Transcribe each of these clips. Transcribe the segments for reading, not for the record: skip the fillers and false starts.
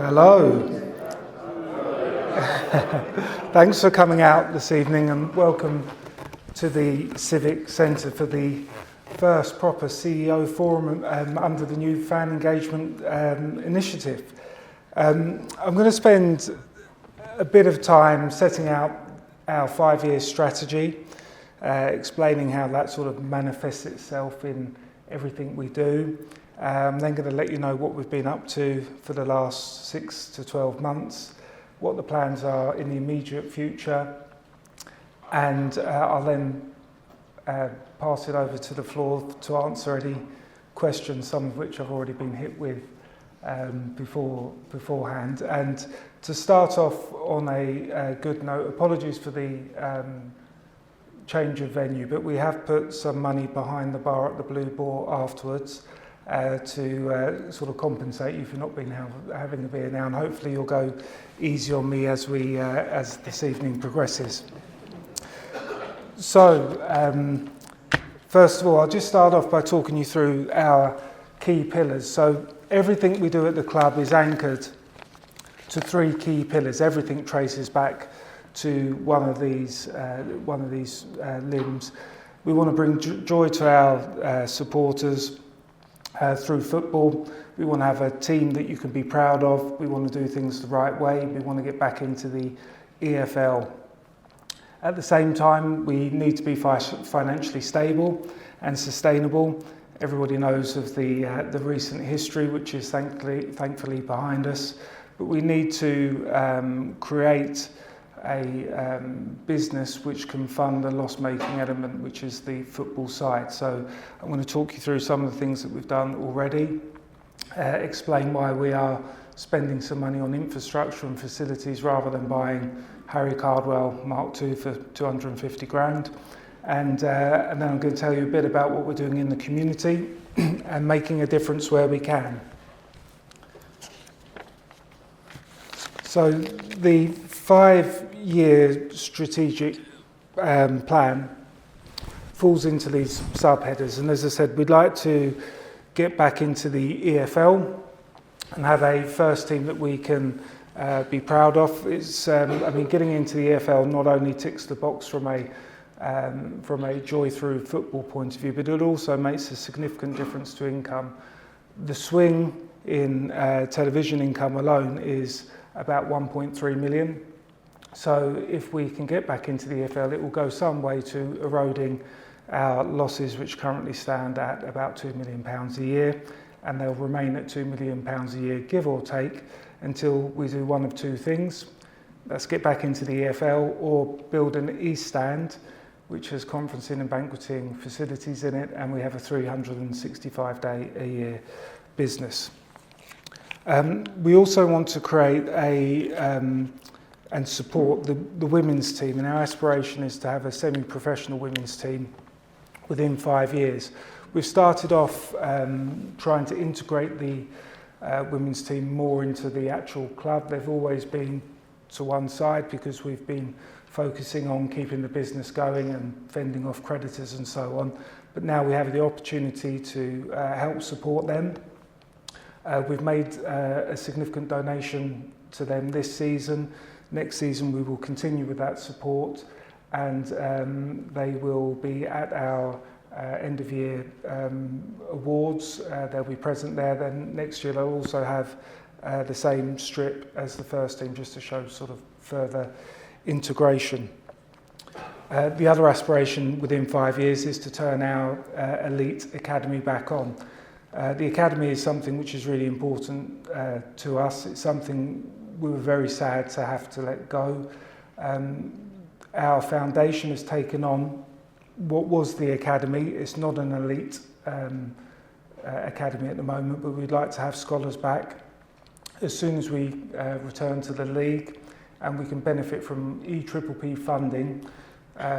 Hello. Thanks for coming out this evening and welcome to the Civic Centre for the first proper CEO forum under the new fan engagement initiative. I'm going to spend a bit of time setting out our 5-year strategy, explaining how that sort of manifests itself in everything we do. I'm then going to let you know what we've been up to for the last 6 to 12 months, what the plans are in the immediate future, and I'll then pass it over to the floor to answer any questions, some of which I've already been hit with beforehand. And to start off on a good note, apologies for the change of venue, but we have put some money behind the bar at the Blue Boar afterwards to sort of compensate you for not being having a beer now, and hopefully you'll go easy on me as this evening progresses. So, first of all, I'll just start off by talking you through our key pillars. So everything we do at the club is anchored to 3 key pillars. Everything traces back to one of these limbs. We want to bring joy to our supporters through football. We want to have a team that you can be proud of. We want to do things the right way. We want to get back into the EFL. At the same time, we need to be financially stable and sustainable. Everybody knows of the recent history, which is thankfully behind us. But we need to create a business which can fund the loss-making element, which is the football side. So I'm going to talk you through some of the things that we've done already, explain why we are spending some money on infrastructure and facilities rather than buying Harry Cardwell Mark II for 250 grand. And then I'm going to tell you a bit about what we're doing in the community and making a difference where we can. So the 5-year strategic plan falls into these subheaders, and as I said, we'd like to get back into the EFL and have a first team that we can be proud of. It's getting into the EFL not only ticks the box from a joy through football point of view, but it also makes a significant difference to income. The swing in television income alone is about 1.3 million. So if we can get back into the EFL, it will go some way to eroding our losses, which currently stand at about £2 million a year, and they'll remain at £2 million a year, give or take, until we do one of 2 things. Let's get back into the EFL or build an East Stand, which has conferencing and banqueting facilities in it, and we have a 365-day-a-year business. We also want to create and support the women's team, and our aspiration is to have a semi-professional women's team within 5 years. We've started off trying to integrate the women's team more into the actual club. They've always been to one side because we've been focusing on keeping the business going and fending off creditors and so on, but now we have the opportunity to help support them. We've made a significant donation to them this season. Next season we will continue with that support, and they will be at our end of year awards. They'll be present there. Then next year they'll also have the same strip as the first team, just to show sort of further integration. The other aspiration within 5 years is to turn our elite academy back on. The academy is something which is really important to us. It's something we were very sad to have to let go. Our foundation has taken on what was the academy. It's not an elite academy at the moment, but we'd like to have scholars back as soon as we return to the league, and we can benefit from EPPP funding,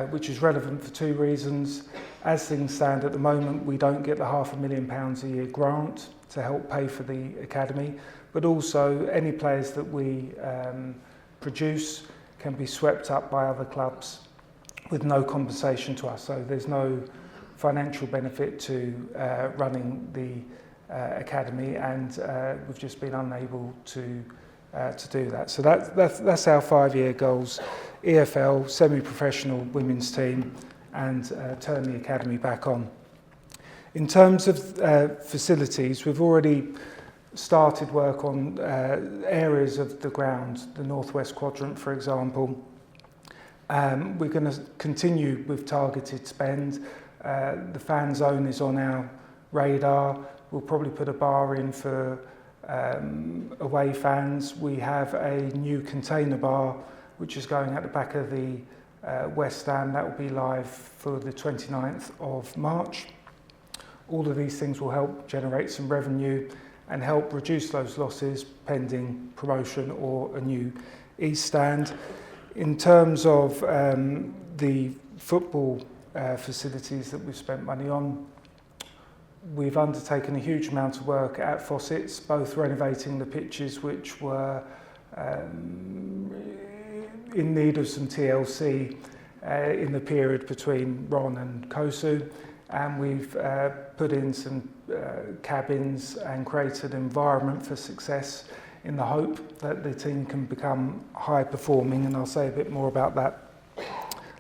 which is relevant for 2 reasons. As things stand at the moment, we don't get the £500,000 a year grant to help pay for the academy, but also any players that we produce can be swept up by other clubs with no compensation to us. So there's no financial benefit to running the academy, and we've just been unable to to do that. So that's our 5-year goals: EFL, semi-professional women's team, and turn the academy back on. In terms of facilities, we've already started work on areas of the ground, the northwest quadrant, for example. We're going to continue with targeted spend. The fan zone is on our radar. We'll probably put a bar in for away fans. We have a new container bar which is going at the back of the West Stand. That will be live for the 29th of March. All of these things will help generate some revenue and help reduce those losses pending promotion or a new East Stand. In terms of the football facilities that we've spent money on, we've undertaken a huge amount of work at Fossett's, both renovating the pitches which were in need of some TLC in the period between Ron and Kosu, and we've put in some cabins and created an environment for success in the hope that the team can become high performing, and I'll say a bit more about that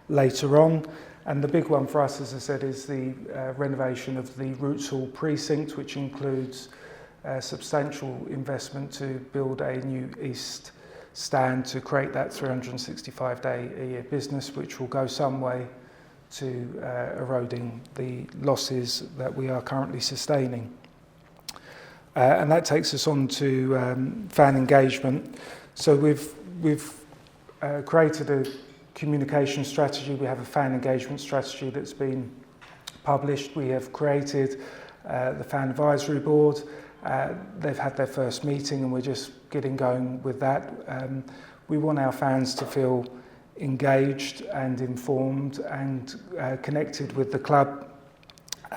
later on. And the big one for us, as I said, is the renovation of the Roots Hall precinct, which includes substantial investment to build a new East Stand to create that 365-day-a-year business, which will go some way to eroding the losses that we are currently sustaining. And that takes us on to fan engagement. So we've created a communication strategy. We have a fan engagement strategy that's been published. We have created the Fan Advisory Board. They've had their first meeting and we're just getting going with that. We want our fans to feel engaged and informed and connected with the club.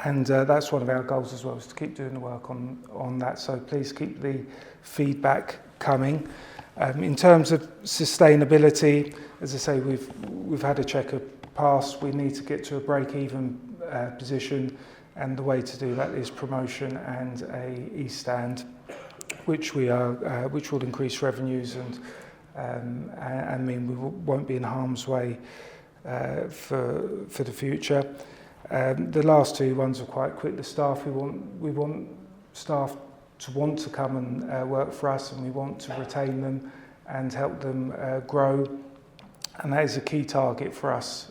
And that's one of our goals as well, is to keep doing the work on that. So please keep the feedback coming. In terms of sustainability, as I say, we've had a checker pass. We need to get to a break-even position, and the way to do that is promotion and a East Stand, which will increase revenues and mean we won't be in harm's way for the future. The last two ones are quite quick. The staff, we want staff to want to come and work for us, and we want to retain them and help them grow, and that is a key target for us.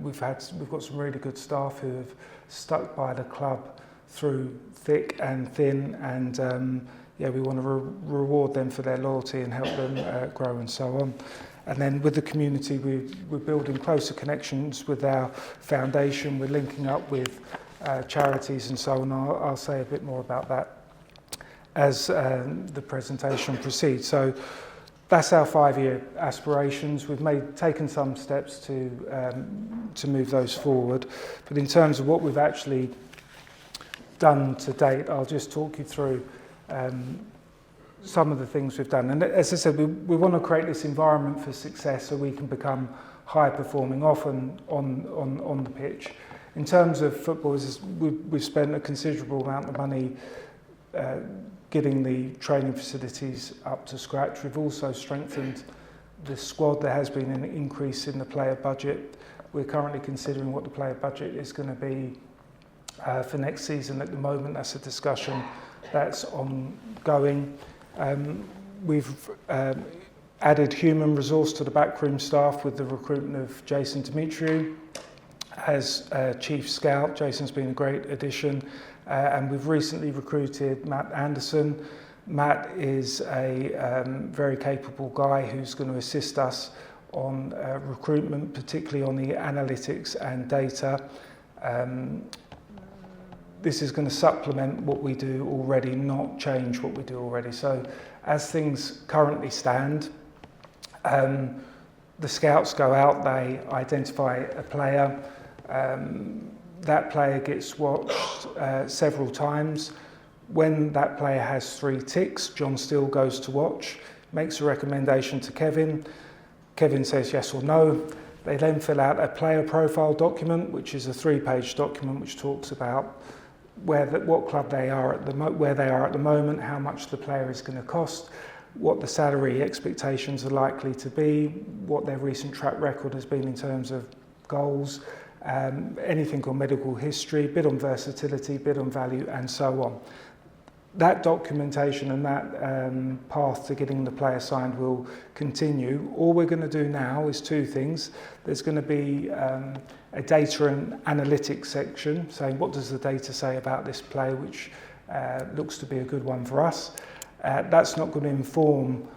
We've got some really good staff who have stuck by the club through thick and thin, and we want to reward them for their loyalty and help them grow and so on. And then with the community, we're building closer connections with our foundation. We're linking up with charities and so on. I'll say a bit more about that as the presentation proceeds. So that's our 5-year aspirations. We've taken some steps to move those forward. But in terms of what we've actually done to date, I'll just talk you through some of the things we've done. And as I said, we want to create this environment for success so we can become high performing, often on the pitch. In terms of football, we've spent a considerable amount of money getting the training facilities up to scratch. We've also strengthened the squad. There has been an increase in the player budget. We're currently considering what the player budget is going to be for next season. At the moment, that's a discussion that's ongoing. We've added human resource to the backroom staff with the recruitment of Jason Dimitriou as Chief Scout. Jason's been a great addition. And we've recently recruited Matt Anderson. Matt is a very capable guy who's going to assist us on recruitment, particularly on the analytics and data. This is going to supplement what we do already, not change what we do already. So as things currently stand, the scouts go out, they identify a player, that player gets watched several times. When that player has 3 ticks, John Steele goes to watch, makes a recommendation to Kevin. Kevin says yes or no. They then fill out a player profile document, which is a 3-page document which talks about what club they are where they are at the moment, how much the player is going to cost. what the salary expectations are likely to be, what their recent track record has been in terms of goals, anything on medical history, bit on versatility, bit on value, and so on. That documentation and that path to getting the player signed will continue. All we're going to do now is two things. There's going to be a data and analytics section saying what does the data say about this player, which looks to be a good one for us. That's not going to inform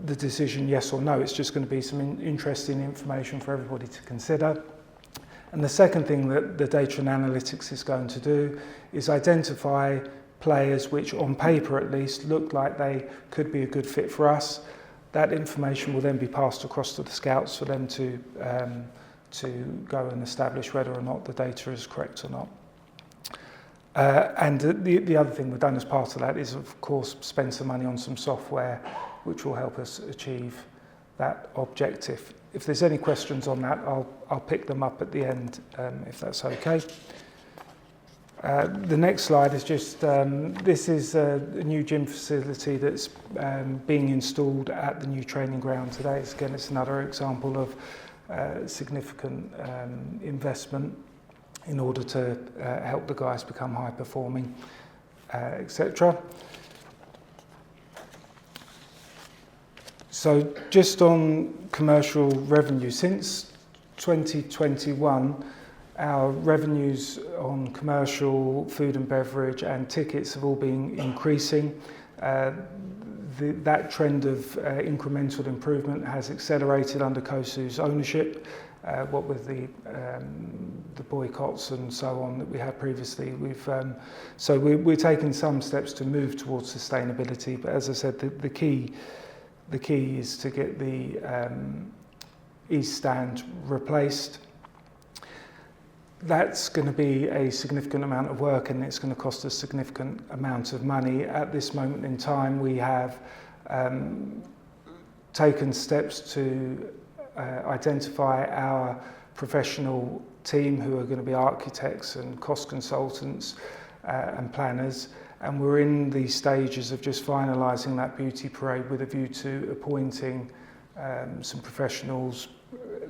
the decision yes or no. It's just going to be some interesting information for everybody to consider. And the second thing that the data and analytics is going to do is identify players which on paper at least look like they could be a good fit for us. That information will then be passed across to the scouts for them to go and establish whether or not the data is correct or not. And the other thing we've done as part of that is, of course, spend some money on some software which will help us achieve that objective. If there's any questions on that, I'll pick them up at the end, if that's okay. The next slide is just, this is a new gym facility that's being installed at the new training ground today. It's another example of significant investment in order to help the guys become high performing, etc. So just on commercial revenue, since 2021, our revenues on commercial, food and beverage and tickets have all been increasing. That trend of incremental improvement has accelerated under COSU's ownership. What with the boycotts and so on that we had previously, we're taking some steps to move towards sustainability. But as I said, the key is to get the East Stand replaced. That's going to be a significant amount of work and it's going to cost a significant amount of money. At this moment in time, we have taken steps to identify our professional team who are going to be architects and cost consultants and planners, and we're in the stages of just finalising that beauty parade with a view to appointing some professionals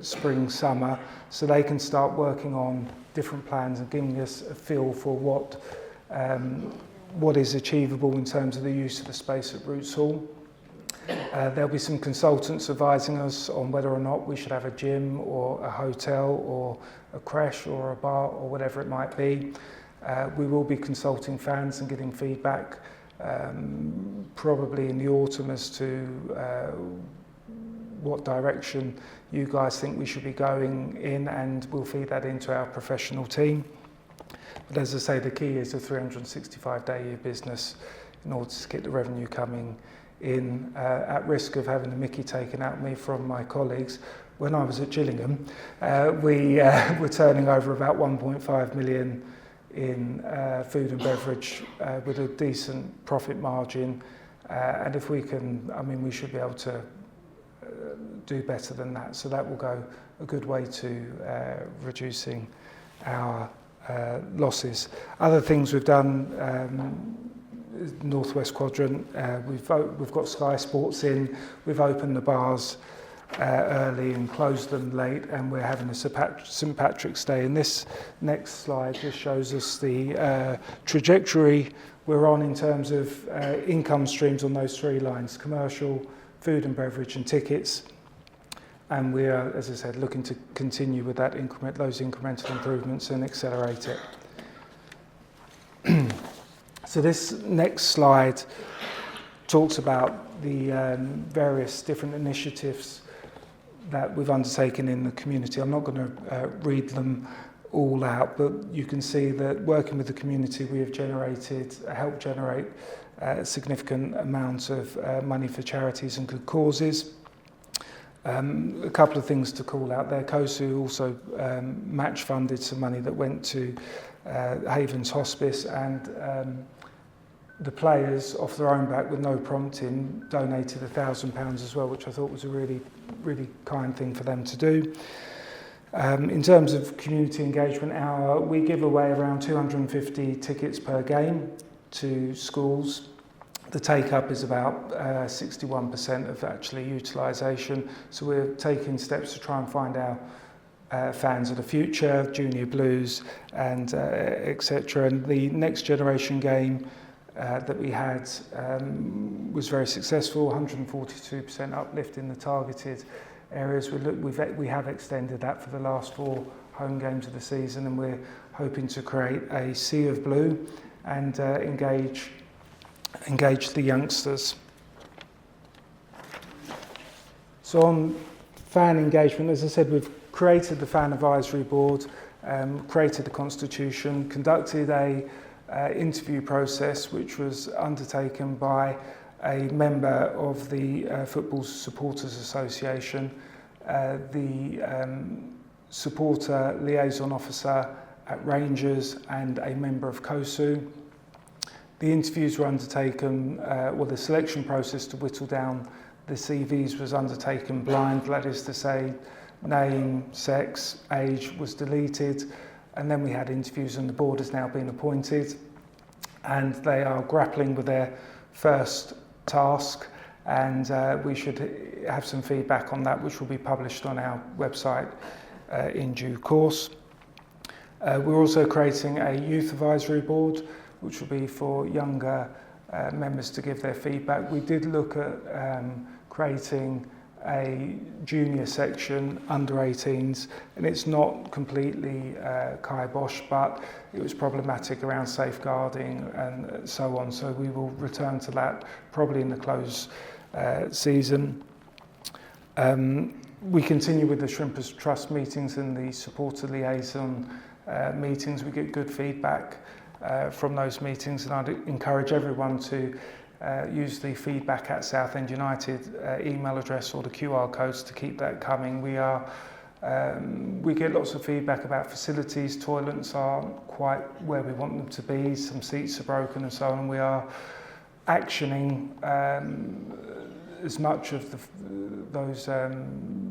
spring, summer, so they can start working on different plans and giving us a feel for what is achievable in terms of the use of the space at Roots Hall. There'll be some consultants advising us on whether or not we should have a gym or a hotel or a creche or a bar or whatever it might be. We will be consulting fans and getting feedback probably in the autumn as to what direction you guys think we should be going in, and we'll feed that into our professional team. But as I say, the key is a 365-day-a-year business in order to get the revenue coming in. At risk of having the mickey taken out of me from my colleagues, when I was at Gillingham, we were turning over about 1.5 million in food and beverage with a decent profit margin. And if we can, we should be able to do better than that. So that will go a good way to reducing our losses. Other things we've done, Northwest Quadrant, we've got Sky Sports in, we've opened the bars early and closed them late, and we're having a St Patrick's Day. And this next slide just shows us the trajectory we're on in terms of income streams on those three lines: commercial, food and beverage and tickets. And we are, as I said, looking to continue with that those incremental improvements and accelerate it. So this next slide talks about the various different initiatives that we've undertaken in the community. I'm not going to read them all out, but you can see that working with the community, we have helped generate a significant amount of money for charities and good causes. A couple of things to call out there. COSU also match funded some money that went to Havens Hospice, and the players off their own back with no prompting donated £1,000 as well, which I thought was a really, really kind thing for them to do. In terms of community engagement hour, we give away around 250 tickets per game to schools. The take-up is about 61% of actually utilisation, so we're taking steps to try and find our fans of the future, junior blues and etc. And the next generation game that we had was very successful, 142% uplift in the targeted areas. We have extended that for the last 4 home games of the season, and we're hoping to create a sea of blue and engage the youngsters. So on fan engagement, as I said, we've created the Fan Advisory Board, created the constitution, conducted a interview process which was undertaken by a member of the Football Supporters Association, the supporter liaison officer at Rangers and a member of COSU. The interviews were undertaken, the selection process to whittle down the CVs was undertaken blind, that is to say, name, sex, age was deleted, and then we had interviews, and the board has now been appointed, and they are grappling with their first task, and we should have some feedback on that, which will be published on our website in due course. We're also creating a youth advisory board, which will be for younger members to give their feedback. We did look at creating a junior section under 18s, and it's not completely kibosh, but it was problematic around safeguarding and so on, so we will return to that probably in the close season. We continue with the Shrimpers Trust meetings and the supporter liaison meetings. We get good feedback from those meetings, and I'd encourage everyone to use the feedback at Southend United email address or the QR codes to keep that coming. We get lots of feedback about facilities. Toilets aren't quite where we want them to be, some seats are broken and so on. We are actioning as much of those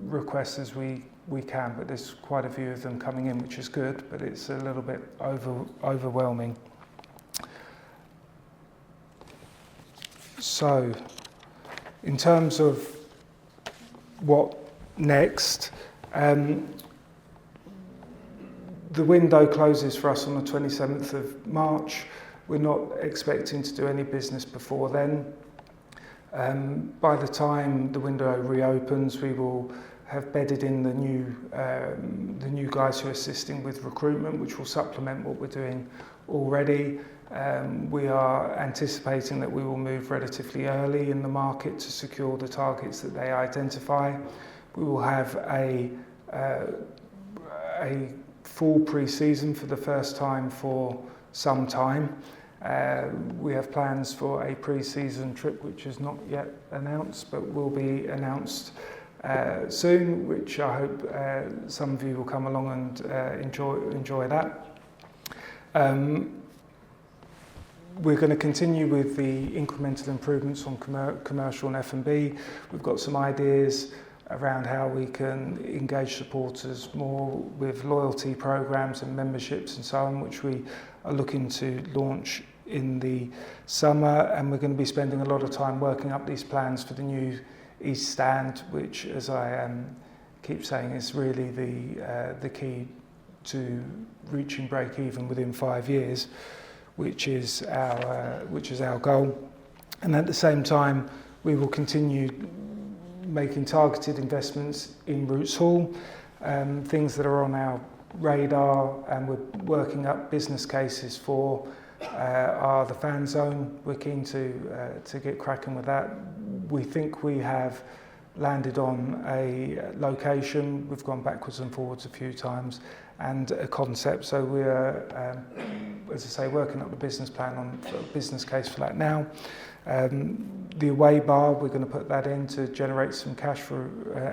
requests as we can, but there's quite a few of them coming in, which is good, but it's a little bit overwhelming. So, in terms of what next, the window closes for us on the 27th of March. We're not expecting to do any business before then. By the time the window reopens, we will have bedded in the new guys who are assisting with recruitment, which will supplement what we're doing already. We are anticipating that we will move relatively early in the market to secure the targets that they identify. We will have a full pre-season for the first time for some time. We have plans for a pre-season trip which is not yet announced but will be announced soon, which I hope some of you will come along and enjoy that. We're going to continue with the incremental improvements on commercial and F&B. We've got some ideas around how we can engage supporters more with loyalty programs and memberships and so on, which we are looking to launch in the summer, and we're going to be spending a lot of time working up these plans for the new East Stand, which, as I keep saying, is really the key to reaching break even within 5 years, which is our goal. And at the same time, we will continue making targeted investments in Roots Hall, things that are on our radar and we're working up business cases for are the fan zone. We're keen to get cracking with that. We think we have landed on a location. We've gone backwards and forwards a few times, and a concept. So we're, as I say, working up the business plan on a business case for that now. The away bar, we're going to put that in to generate some cash for,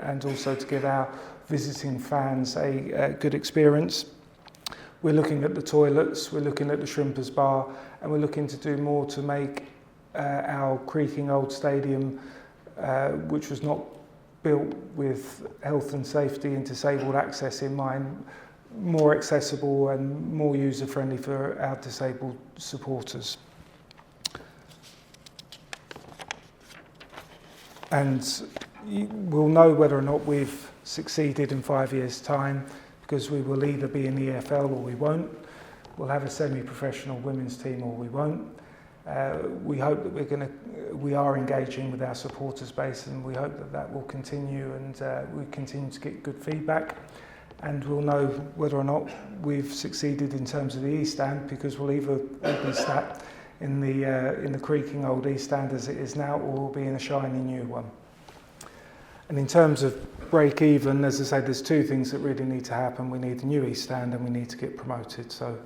and also to give our visiting fans a good experience. We're looking at the toilets, we're looking at the Shrimpers bar, and we're looking to do more to make our creaking old stadium, which was not built with health and safety and disabled access in mind, more accessible and more user-friendly for our disabled supporters. and we'll know whether or not we've succeeded in 5 years' time, because we will either be in the EFL or we won't. We'll have a semi-professional women's team or we won't. We hope that we are engaging with our supporters base, and we hope that that will continue, and we continue to get good feedback. And we'll know whether or not we've succeeded in terms of the East Stand, because we'll either be sat in the creaking old East Stand as it is now, or we'll be in a shiny new one. And in terms of break even, as I say, there's two things that really need to happen. We need the new East Stand and we need to get promoted. So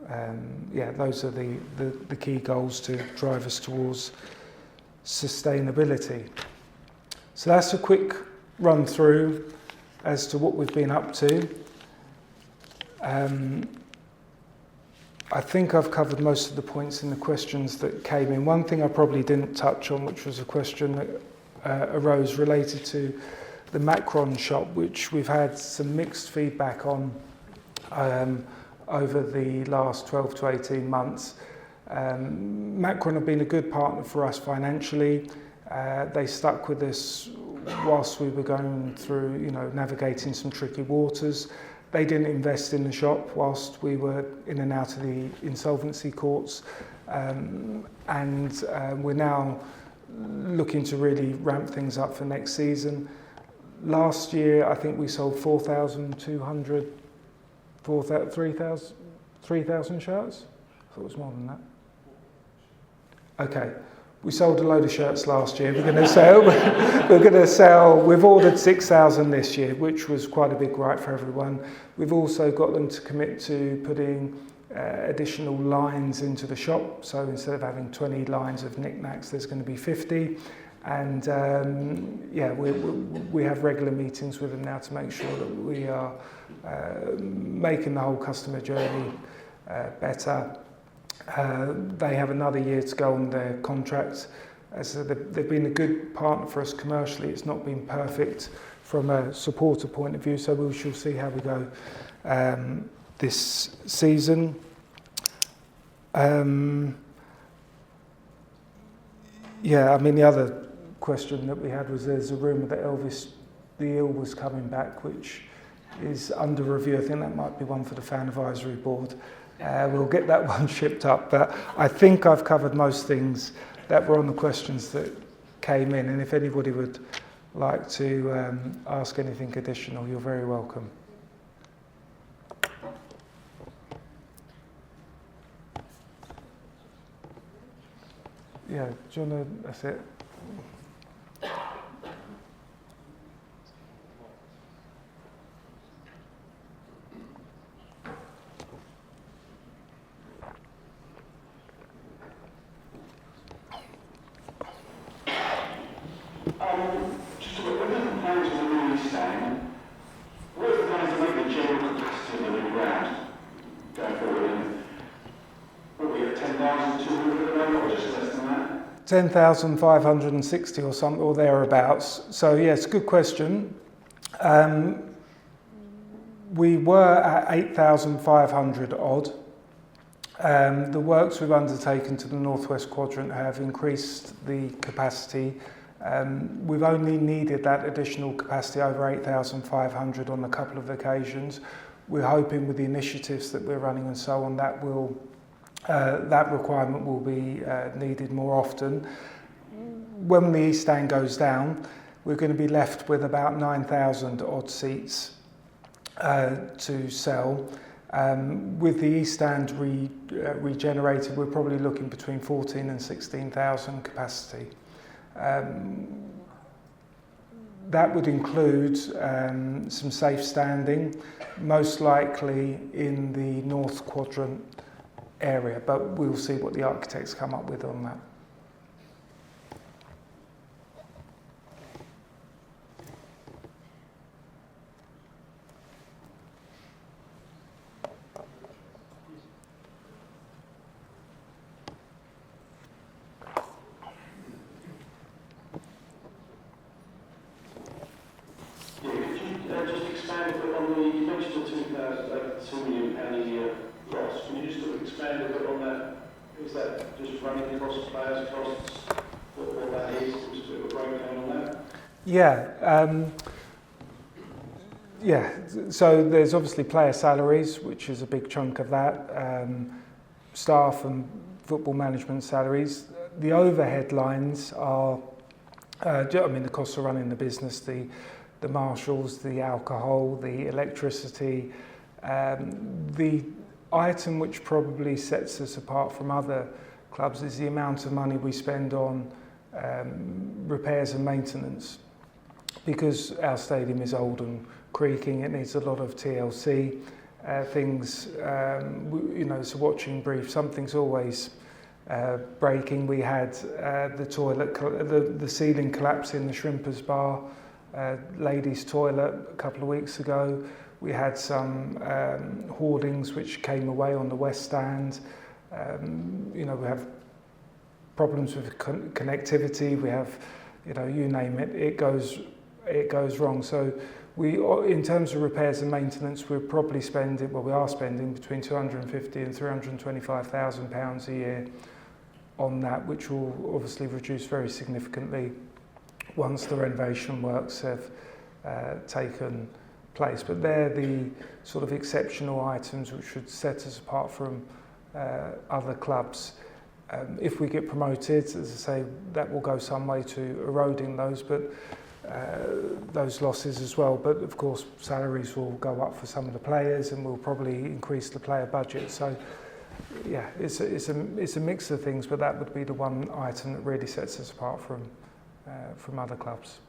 those are the key goals to drive us towards sustainability. So that's a quick run through as to what we've been up to. I think I've covered most of the points in the questions that came in. One thing I probably didn't touch on, which was a question that arose related to the Macron shop, which we've had some mixed feedback on over the last 12 to 18 months. Macron have been a good partner for us financially. They stuck with us whilst we were going through, navigating some tricky waters. They didn't invest in the shop whilst we were in and out of the insolvency courts. We're now looking to really ramp things up for next season. Last year, I think we sold 3,000 shirts? I thought it was more than that. Okay, we sold a load of shirts last year. We've ordered 6,000 this year, which was quite a big right for everyone. We've also got them to commit to putting additional lines into the shop. So instead of having 20 lines of knickknacks, there's going to be 50. And we have regular meetings with them now to make sure that we are making the whole customer journey better. They have another year to go on their contract. As I said, they've been a good partner for us commercially. It's not been perfect from a supporter point of view, so we shall see how we go this season. The other question that we had was, there's a rumour that Elvis the Eel was coming back, which is under review. I think that might be one for the fan advisory board. We'll get that one shipped up, but I think I've covered most things that were on the questions that came in, and if anybody would like to ask anything additional, you're very welcome. Yeah, do you want to, that's it. Just when the plans for the new stand, what are the plans to make the general capacity of the new ground going forward? And what we at 10,200 at the moment, or just less than that? 10,560 or something, or thereabouts. So yeah, it's a good question. We were at 8,500 odd. The works we've undertaken to the northwest quadrant have increased the capacity. We've only needed that additional capacity over 8,500 on a couple of occasions. We're hoping with the initiatives that we're running and so on, that requirement will be needed more often. When the East Stand goes down, we're going to be left with about 9,000 odd seats to sell. With the East Stand regenerated, we're probably looking between 14 and 16,000 capacity. That would include some safe standing, most likely in the north quadrant area, but we'll see what the architects come up with on that. Is that just running across players' costs, what that is? Just a bit of a breakdown on Yeah. Yeah, so there's obviously player salaries, which is a big chunk of that, staff and football management salaries. The overhead lines are, the cost of running the business, the marshals, the alcohol, the electricity. The item which probably sets us apart from other clubs is the amount of money we spend on repairs and maintenance. Because our stadium is old and creaking, it needs a lot of TLC things. So watching brief, something's always breaking. We had the toilet, the ceiling collapse in the Shrimpers Bar, ladies' toilet a couple of weeks ago. We had some hoardings which came away on the West Stand. We have problems with connectivity. We have, you name it, it goes wrong. So we, in terms of repairs and maintenance, we are spending between 250 and 325,000 pounds a year on that, which will obviously reduce very significantly once the renovation works have taken place. But they're the sort of exceptional items which should set us apart from other clubs. If we get promoted, as I say, that will go some way to eroding those losses as well. But of course, salaries will go up for some of the players, and we'll probably increase the player budget. So, yeah, it's a mix of things, but that would be the one item that really sets us apart from other clubs.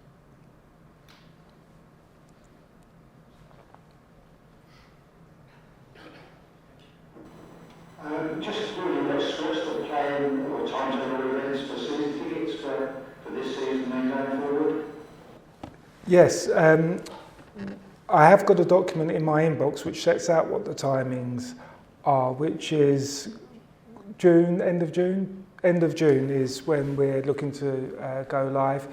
Just really let's stop playing or timetable events for season tickets for this season and going forward. Yes, I have got a document in my inbox which sets out what the timings are, which is June, end of June. End of June is when we're looking to go live.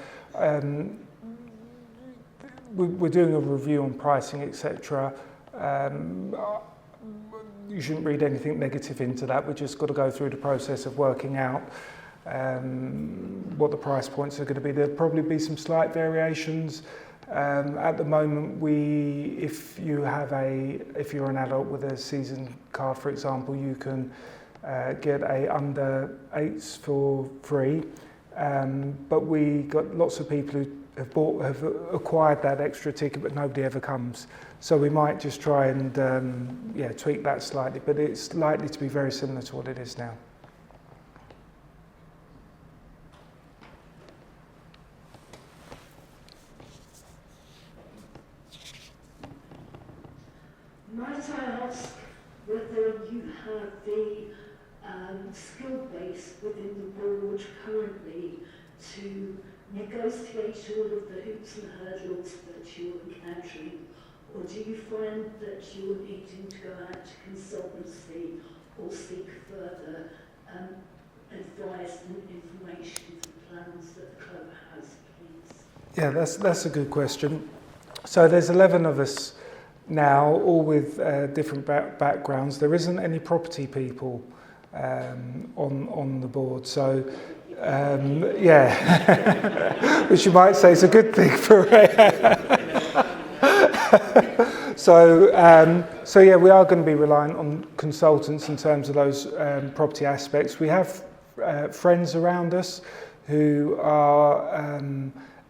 We're doing a review on pricing, etc. You shouldn't read anything negative into that. We've just got to go through the process of working out what the price points are going to be. There'll probably be some slight variations. At the moment, if you're an adult with a season card, for example, you can get a under 8s for free. But we got lots of people who have acquired that extra ticket, but nobody ever comes. So we might just try and tweak that slightly, but it's likely to be very similar to what it is now. Might I ask whether you have the skill base within the board currently to negotiate all of the hoops and hurdles that you're encountering, or do you find that you're needing to go out to consultancy or seek further advice and information for plans that the club has, please? Yeah, that's a good question. So there's 11 of us now, all with different backgrounds. There isn't any property people on the board, so which you might say is a good thing for. So yeah, we are going to be reliant on consultants in terms of those property aspects. We have friends around us who are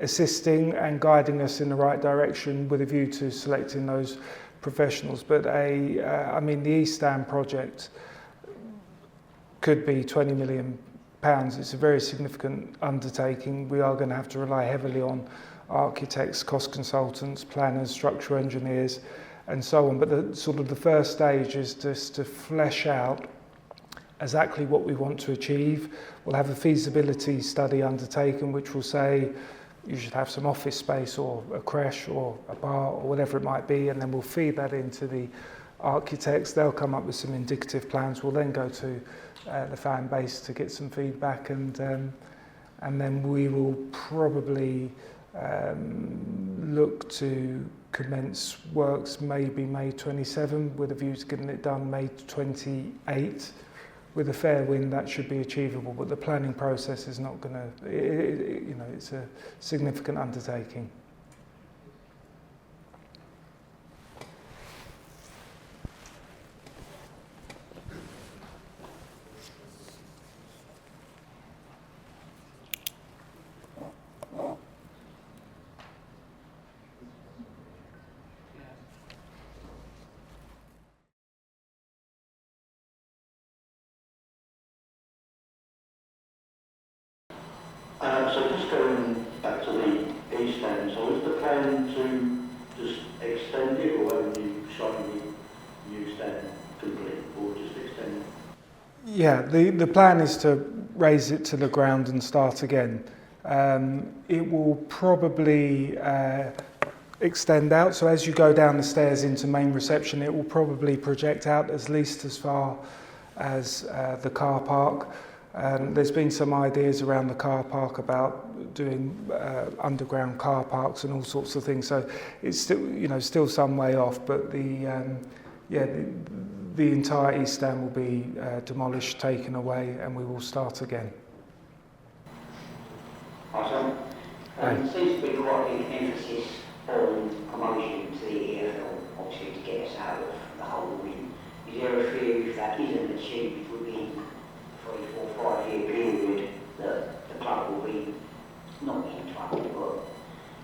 assisting and guiding us in the right direction with a view to selecting those professionals. But the East Stand project could be £20 million. It's a very significant undertaking. We are going to have to rely heavily on architects, cost consultants, planners, structural engineers, and so on. But the first stage is just to flesh out exactly what we want to achieve. We'll have a feasibility study undertaken, which will say you should have some office space or a creche or a bar or whatever it might be, and then we'll feed that into the architects. They'll come up with some indicative plans. We'll then go to the fan base to get some feedback, and then we will probably look to commence works maybe May 27 with a view to getting it done May 28, with a fair wind that should be achievable, but the planning process is not going to, it's a significant undertaking. So just going back to the East End, so is the plan to just extend it, or when you showing the East End complete, or just extend it? Yeah, the plan is to raise it to the ground and start again. It will probably extend out, so as you go down the stairs into main reception, it will probably project out at least as far as the car park. There's been some ideas around the car park about doing underground car parks and all sorts of things. So it's still some way off, but the entire East Stand will be demolished, taken away, and we will start again. Awesome. There seems to be quite a big emphasis on promotion to the EFL, obviously to get us out of the hole we're in. Is there a fear if that isn't achieved within 3, 4, 5 year period that the club will be not in trouble,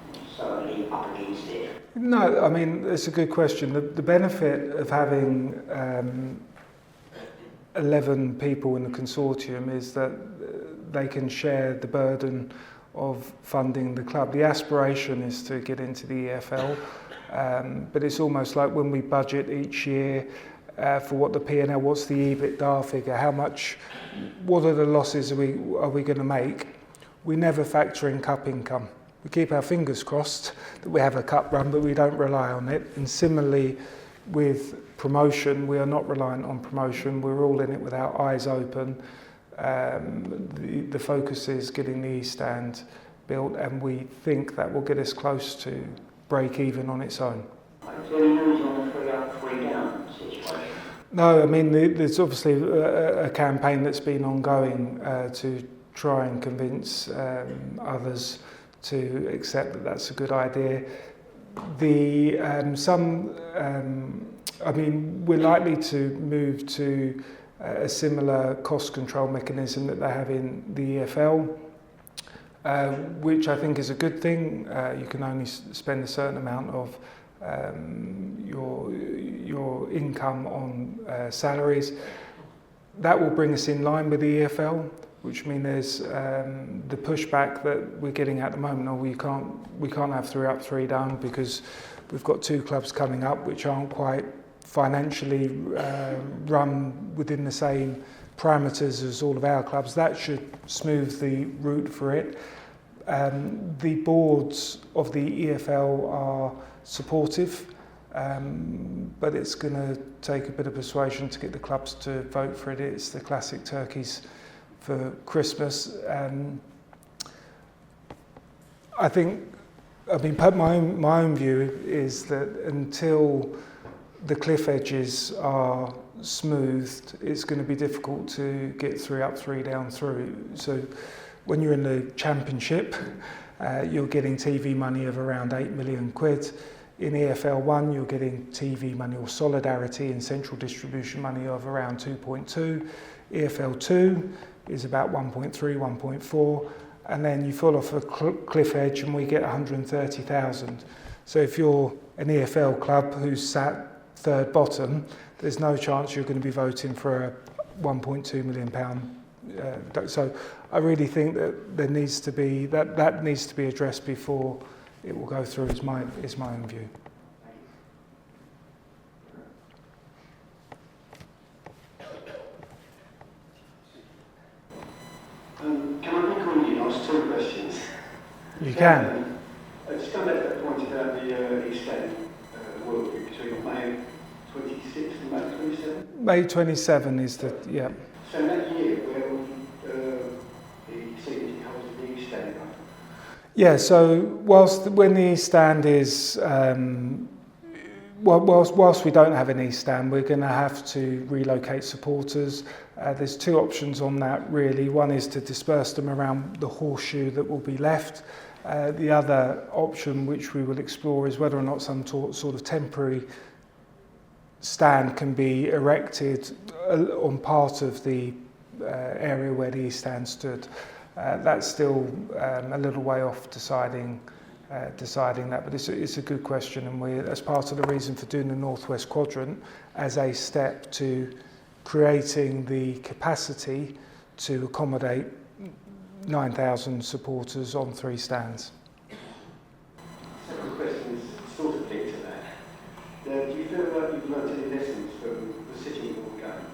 but certainly up against it? No, I mean, it's a good question. The benefit of having 11 people in the consortium is that they can share the burden of funding the club. The aspiration is to get into the EFL, but it's almost like when we budget each year for what the P&L, what's the EBITDA figure, what are the losses are we going to make? We never factor in cup income. We keep our fingers crossed that we have a cup run, but we don't rely on it. And similarly with promotion, we are not reliant on promotion. We're all in it with our eyes open. The focus is getting the East Stand built, and we think that will get us close to break even on its own. Is there any news on the 3 up, 3 down situation? No, I mean, there's obviously a campaign that's been ongoing to try and convince others to accept that that's a good idea. We're likely to move to a similar cost control mechanism that they have in the EFL, which I think is a good thing. You can only spend a certain amount of your income on salaries. That will bring us in line with the EFL, which means there's the pushback that we're getting at the moment. No, we can't have 3 up, 3 down because we've got 2 clubs coming up which aren't quite financially run within the same parameters as all of our clubs. That should smooth the route for it. The boards of the EFL are supportive, but it's going to take a bit of persuasion to get the clubs to vote for it. It's the classic turkeys for Christmas. My own view is that until the cliff edges are smoothed, it's going to be difficult to get 3 up, 3 down through. So when you're in the Championship, you're getting TV money of around 8 million quid. In EFL 1, you're getting TV money or solidarity and central distribution money of around 2.2. EFL 2 is about 1.3, 1.4. And then you fall off a cliff edge and we get 130,000. So if you're an EFL club who's sat third bottom, there's no chance you're going to be voting for a £1.2 million. So I really think that there needs to be that needs to be addressed before it will go through. Is my own view. Can I be cool and ask 2 questions? You can. Just come back to that point about the East End work between May 26th and May 27th. May 27 is the, yeah. So in that year, where will the signature holds the East End? Yeah, so when the East Stand is whilst we don't have an east stand, we're going to have to relocate supporters. There's two options on that really. One is to disperse them around the horseshoe that will be left. The other option which we will explore is whether or not some sort of temporary stand can be erected on part of the area where the east stand stood. That's still a little way off deciding that, but it's a good question, and we, as part of the reason for doing the northwest quadrant, as a step to creating the capacity to accommodate 9,000 supporters on 3 stands. Second question is sort of linked to that. Do you feel like you've learned any lessons from the Sitting Bull game,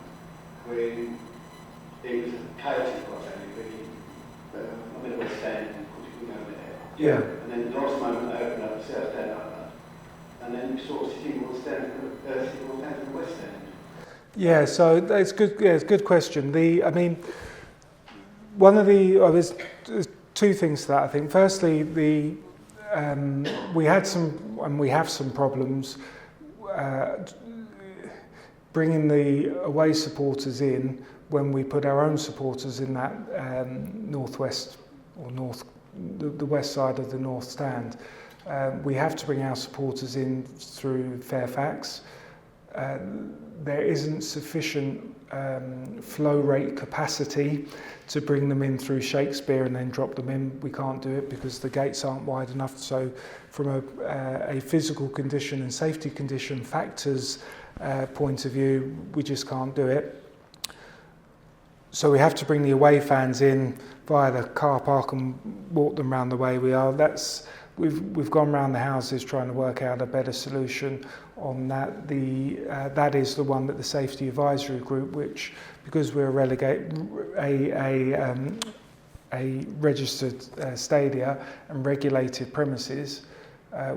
when it was a chaotic I'm in a West Stand, and you go there. Yeah. And then the last moment they opened up the South Stand like that. And then you saw Sitting Bull stand for the West Stand. Yeah, so it's good. Yeah, it's a good question. One of the there's two things to that. I think. Firstly, we had some, and we have some problems bringing the away supporters in when we put our own supporters in that northwest or the west side of the north stand. We have to bring our supporters in through Fairfax. There isn't sufficient flow rate capacity to bring them in through Shakespeare and then drop them in. We can't do it because the gates aren't wide enough. So from a physical condition and safety condition factors point of view, we just can't do it. So we have to bring the away fans in via the car park and walk them around the way we are. We've gone around the houses trying to work out a better solution on that. That is the one that the Safety Advisory Group, which, because we're a registered stadia and regulated premises,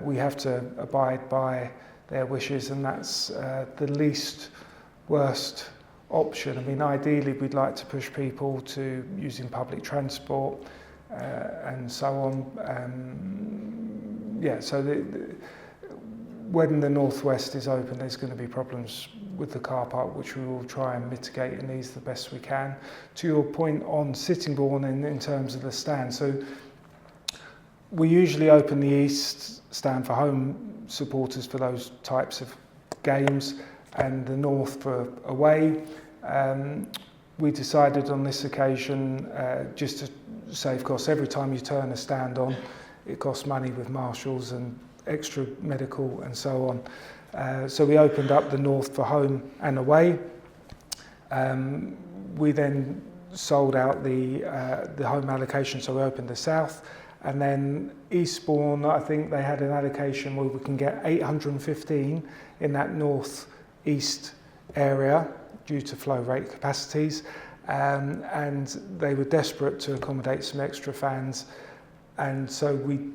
we have to abide by their wishes, and that's the least worst option. I mean, ideally we'd like to push people to using public transport and so on. So when the northwest is open, there's going to be problems with the car park, which we will try and mitigate and ease the best we can. To your point on Sittingbourne in terms of the stand, so we usually open the east stand for home supporters for those types of games, and the north for away. We decided on this occasion, just to save costs, every time you turn a stand on, it costs money with marshals and extra medical and so on. So we opened up the north for home and away. We then sold out the home allocation, so we opened the south. And then Eastbourne, I think they had an allocation where we can get 815 in that north-east area due to flow rate capacities. And they were desperate to accommodate some extra fans. And so we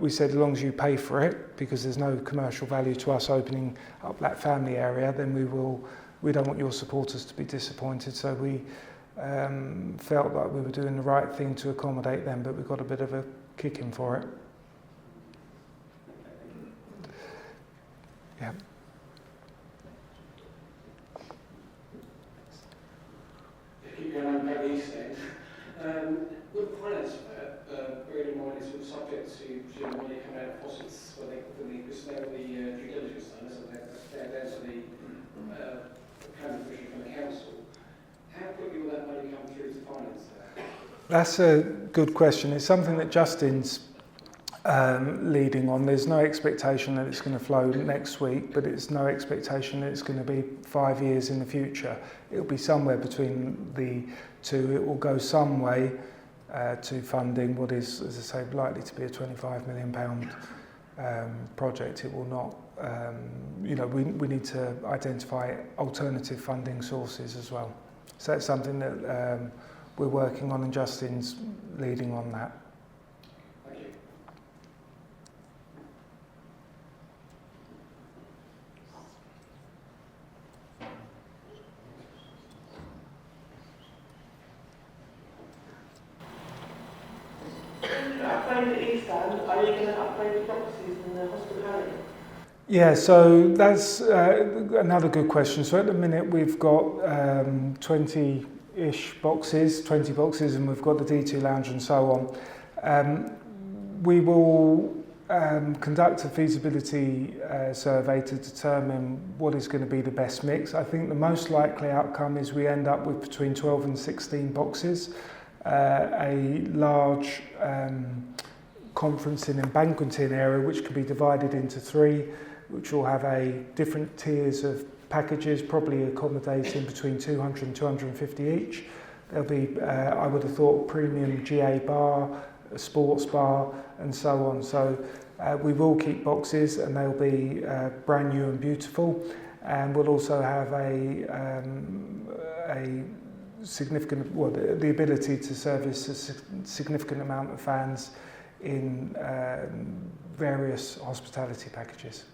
said, as long as you pay for it, because there's no commercial value to us opening up that family area, then we don't want your supporters to be disappointed. So we felt like we were doing the right thing to accommodate them, but we got a bit of a kicking for it. Yeah. Keep going on about the East End. With the finance for that, bearing in mind it's all subject to money coming out of faucets when because they got the due diligence done, isn't it? That's down to the planning commission from the council. How quickly will that money come through to finance that? That's a good question. It's something that Justin's leading on. There's no expectation that it's going to flow next week, but it's no expectation that it's going to be 5 years in the future. It'll be somewhere between the two. It will go some way to funding what is, as I say, likely to be a £25 million project. It will not, we need to identify alternative funding sources as well. So that's something that we're working on, and Justin's leading on that. Thank you. Upgrade the East End, are you going to upgrade the properties in the hospitality? Yeah, so that's another good question. So at the minute we've got 20-ish boxes, 20 boxes, and we've got the D2 lounge and so on. We will conduct a feasibility survey to determine what is going to be the best mix. I think the most likely outcome is we end up with between 12 and 16 boxes, a large conferencing and banqueting area which can be divided into three, which will have different tiers of packages, probably accommodating between 200 and 250 each. There'll be, I would have thought, premium GA bar, a sports bar, and so on. So we will keep boxes, and they'll be brand new and beautiful. And we'll also have a significant, well, the ability to service a significant amount of fans in various hospitality packages.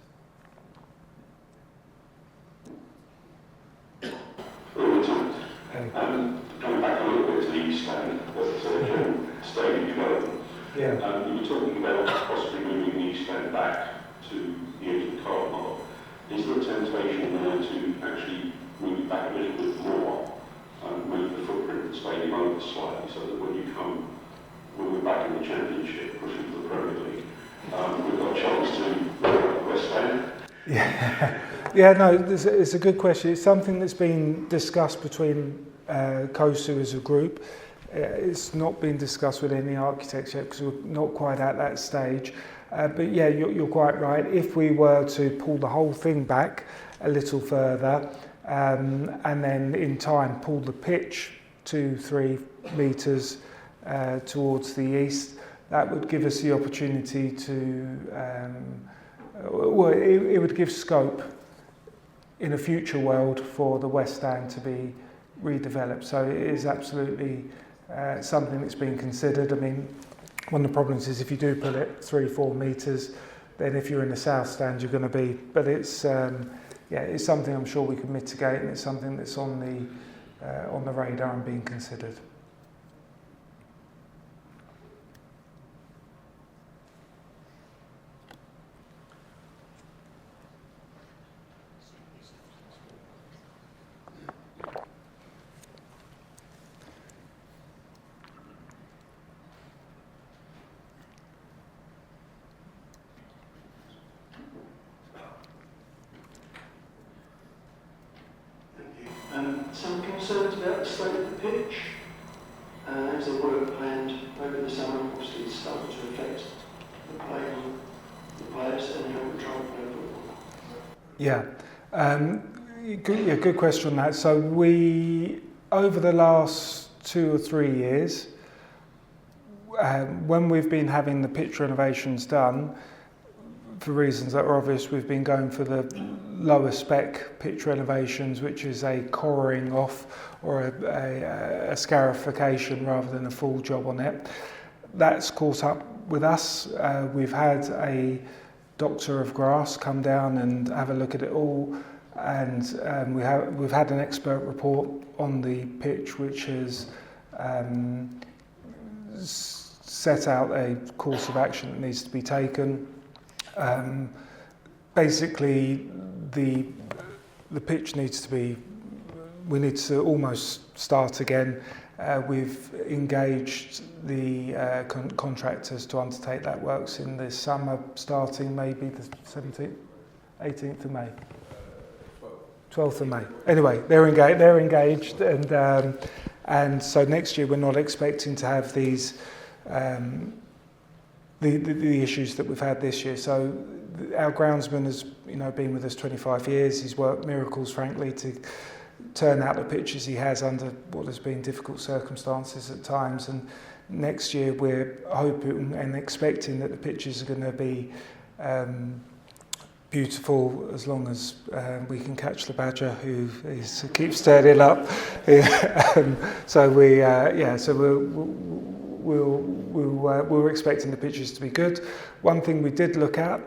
Going back a little bit to the East Stand, that's stadium development. Yeah. You were talking about possibly moving the East Stand back to the edge of the car park. Is there a temptation there to actually move it back a little bit more and move the footprint of the stadium over slightly so that when we're back in the Championship, pushing for the Premier League, we've got a chance to look at the West Stand? Yeah, no, it's a good question. It's something that's been discussed between COSU as a group. It's not been discussed with any architects yet because we're not quite at that stage. But yeah, you're quite right. If we were to pull the whole thing back a little further and then in time pull the pitch 2-3 metres towards the east, that would give us the opportunity to, it would give scope in a future world for the West Stand to be redeveloped. So it is absolutely something that's been considered. I mean, one of the problems is if you do pull it 3-4 metres, then if you're in the South Stand, you're going to be. But it's it's something I'm sure we can mitigate, and it's something that's on the radar and being considered. Some concerns about the state of the pitch. As the work planned over the summer, obviously it's started to affect the play on the players and how we're trying to play football. Good question on that. So we, over the last 2 or 3 years, when we've been having the pitch renovations done, for reasons that are obvious, we've been going for the lower spec pitch renovations, which is a coring off or a scarification rather than a full job on it. That's caught up with us. We've had a doctor of grass come down and have a look at it all, and we've had an expert report on the pitch which has set out a course of action that needs to be taken. Basically, the pitch needs to be, we need to almost start again. We've engaged the contractors to undertake that works in the summer, starting maybe the 17th, 18th of May. 12th of May. Anyway, they're engaged, and so next year we're not expecting to have these the issues that we've had this year. So our groundsman has been with us 25 years. He's worked miracles, frankly, to turn out the pitches he has under what has been difficult circumstances at times. And next year we're hoping and expecting that the pitches are going to be beautiful, as long as we can catch the badger who keeps turning up. So we're expecting the pitches to be good. One thing we did look at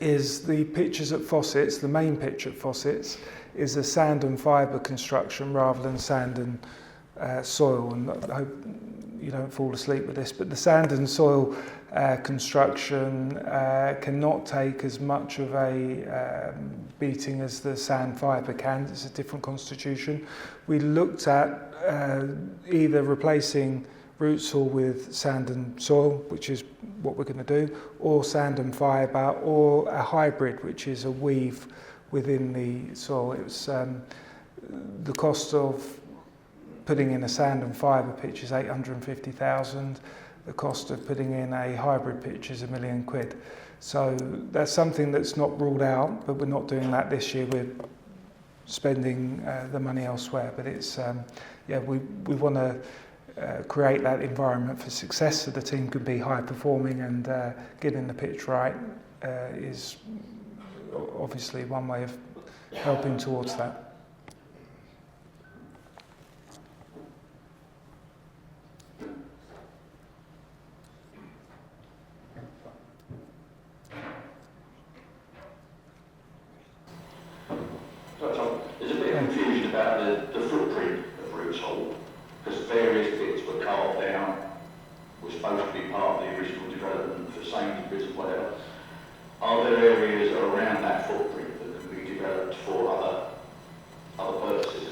is the pitches at Fossett's. The main pitch at Fossett's is a sand and fibre construction rather than sand and soil. And I hope you don't fall asleep with this, but the sand and soil construction cannot take as much of a beating as the sand fibre can. It's a different constitution. We looked at either replacing root soil with sand and soil, which is what we're going to do, or sand and fibre, or a hybrid, which is a weave within the soil. It's the cost of putting in a sand and fibre pitch is 850,000. The cost of putting in a hybrid pitch is £1 million. So that's something that's not ruled out, but we're not doing that this year. We're spending the money elsewhere. But it's we want to create that environment for success so the team can be high performing, and getting the pitch right is obviously one way of helping towards that. There's a bit of confusion about the footprint of Roots Hall, because various bits were carved out, were supposed to be part of the original development for Sainsbury's and whatever. Are there areas around that footprint that can be developed for other purposes?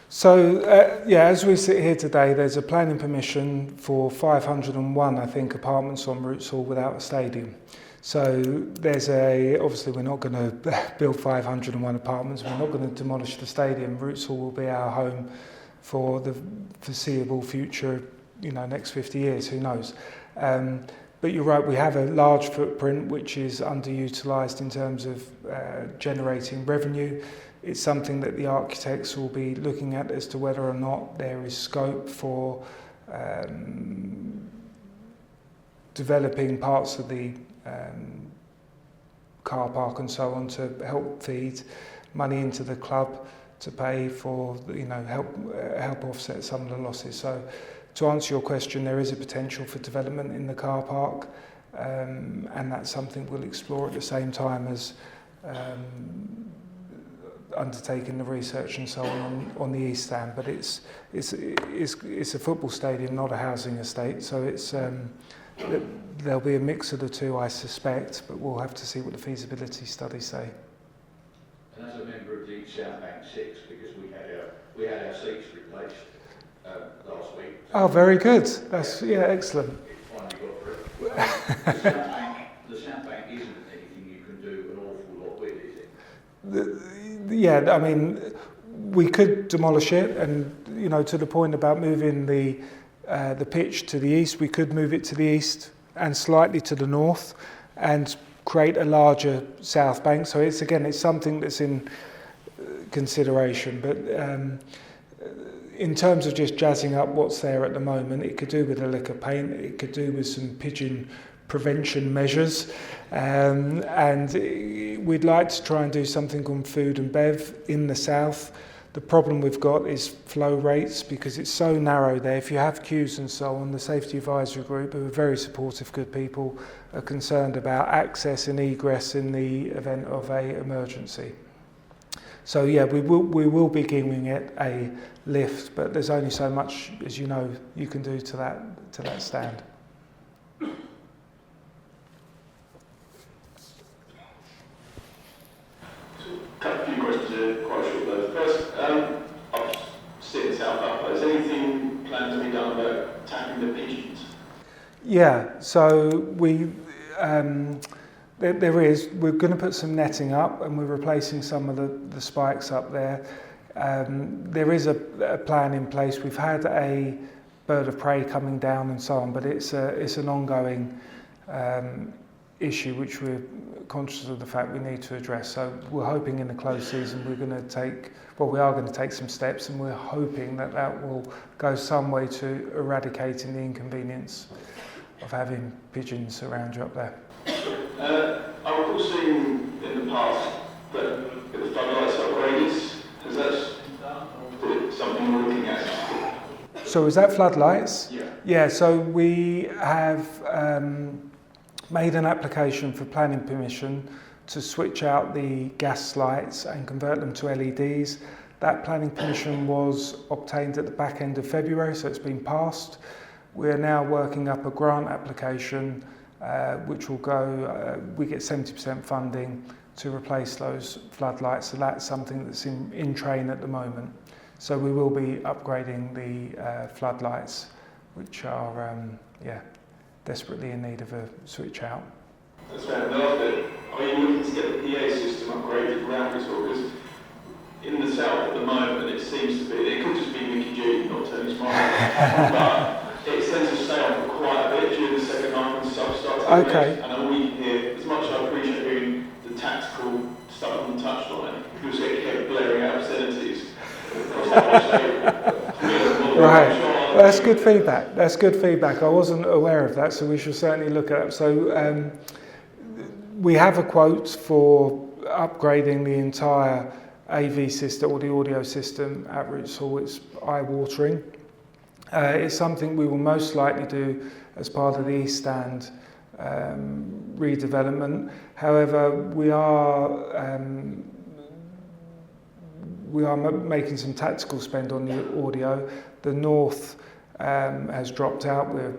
So, as we sit here today, there's a planning permission for 501, I think, apartments on Roots Hall without a stadium. So there's obviously we're not going to build 501 apartments, we're not going to demolish the stadium. Roots Hall will be our home for the foreseeable future, next 50 years, who knows. But you're right, we have a large footprint which is underutilised in terms of generating revenue. It's something that the architects will be looking at as to whether or not there is scope for developing parts of the car park and so on to help feed money into the club to pay for, help offset some of the losses. So to answer your question, there is a potential for development in the car park, and that's something we'll explore at the same time as undertaking the research and so on the East Stand. But it's a football stadium, not a housing estate, so it's there'll be a mix of the two, I suspect, but we'll have to see what the feasibility studies say. And as a member of the South Bank 6, because we had our seats replaced last week. Oh, very good. That's excellent. It finally got through. The South Bank isn't anything you can do an awful lot with, is it? I mean, we could demolish it, and to the point about moving the pitch to the east, we could move it to the east and slightly to the north, and create a larger South Bank. So it's something that's in consideration. But in terms of just jazzing up what's there at the moment, it could do with a lick of paint. It could do with some pigeon prevention measures, and we'd like to try and do something on food and bev in the south. The problem we've got is flow rates, because it's so narrow there. If you have queues and so on, the Safety Advisory Group, who are very supportive, good people, are concerned about access and egress in the event of an emergency. So we will be giving it a lift, but there's only so much, as you know, you can do to that stand. A few questions here, quite short though. First, I've seen South Up. Is anything planned to be done about tackling the pigeons? Yeah, so there is. We're going to put some netting up, and we're replacing some of the spikes up there. There is a plan in place. We've had a bird of prey coming down and so on, but it's an ongoing issue which we're conscious of the fact we need to address. So we're hoping in the close season we are going to take some steps, and we're hoping that will go some way to eradicating the inconvenience of having pigeons around you up there. I recall seeing in the past that the floodlights upgraded. Is that something we're looking at? So is that floodlights? Yeah. Yeah, so we have made an application for planning permission to switch out the gas lights and convert them to LEDs. That planning permission was obtained at the back end of February, so it's been passed. We are now working up a grant application which will go, we get 70% funding to replace those floodlights, so that's something that's in train at the moment. So we will be upgrading the floodlights, which are desperately in need of a switch out. That's right. And the last bit, are you looking to get the PA system upgraded around this all? Because in the south at the moment, it seems to be, it could just be Mickey G, not Tony Smart, but it tends to stay on for quite a bit during the second half when stuff starts to Okay. And all we can hear, as much as I appreciate hearing the tactical stuff on the touchline, you also get blaring out obscenities. Right, that's good feedback. That's good feedback. I wasn't aware of that, so we shall certainly look at it. So we have a quote for upgrading the entire AV system or the audio system at Roots Hall. It's eye-watering. It's something we will most likely do as part of the East Stand redevelopment. However, we are making some tactical spend on the audio. The North has dropped out. We're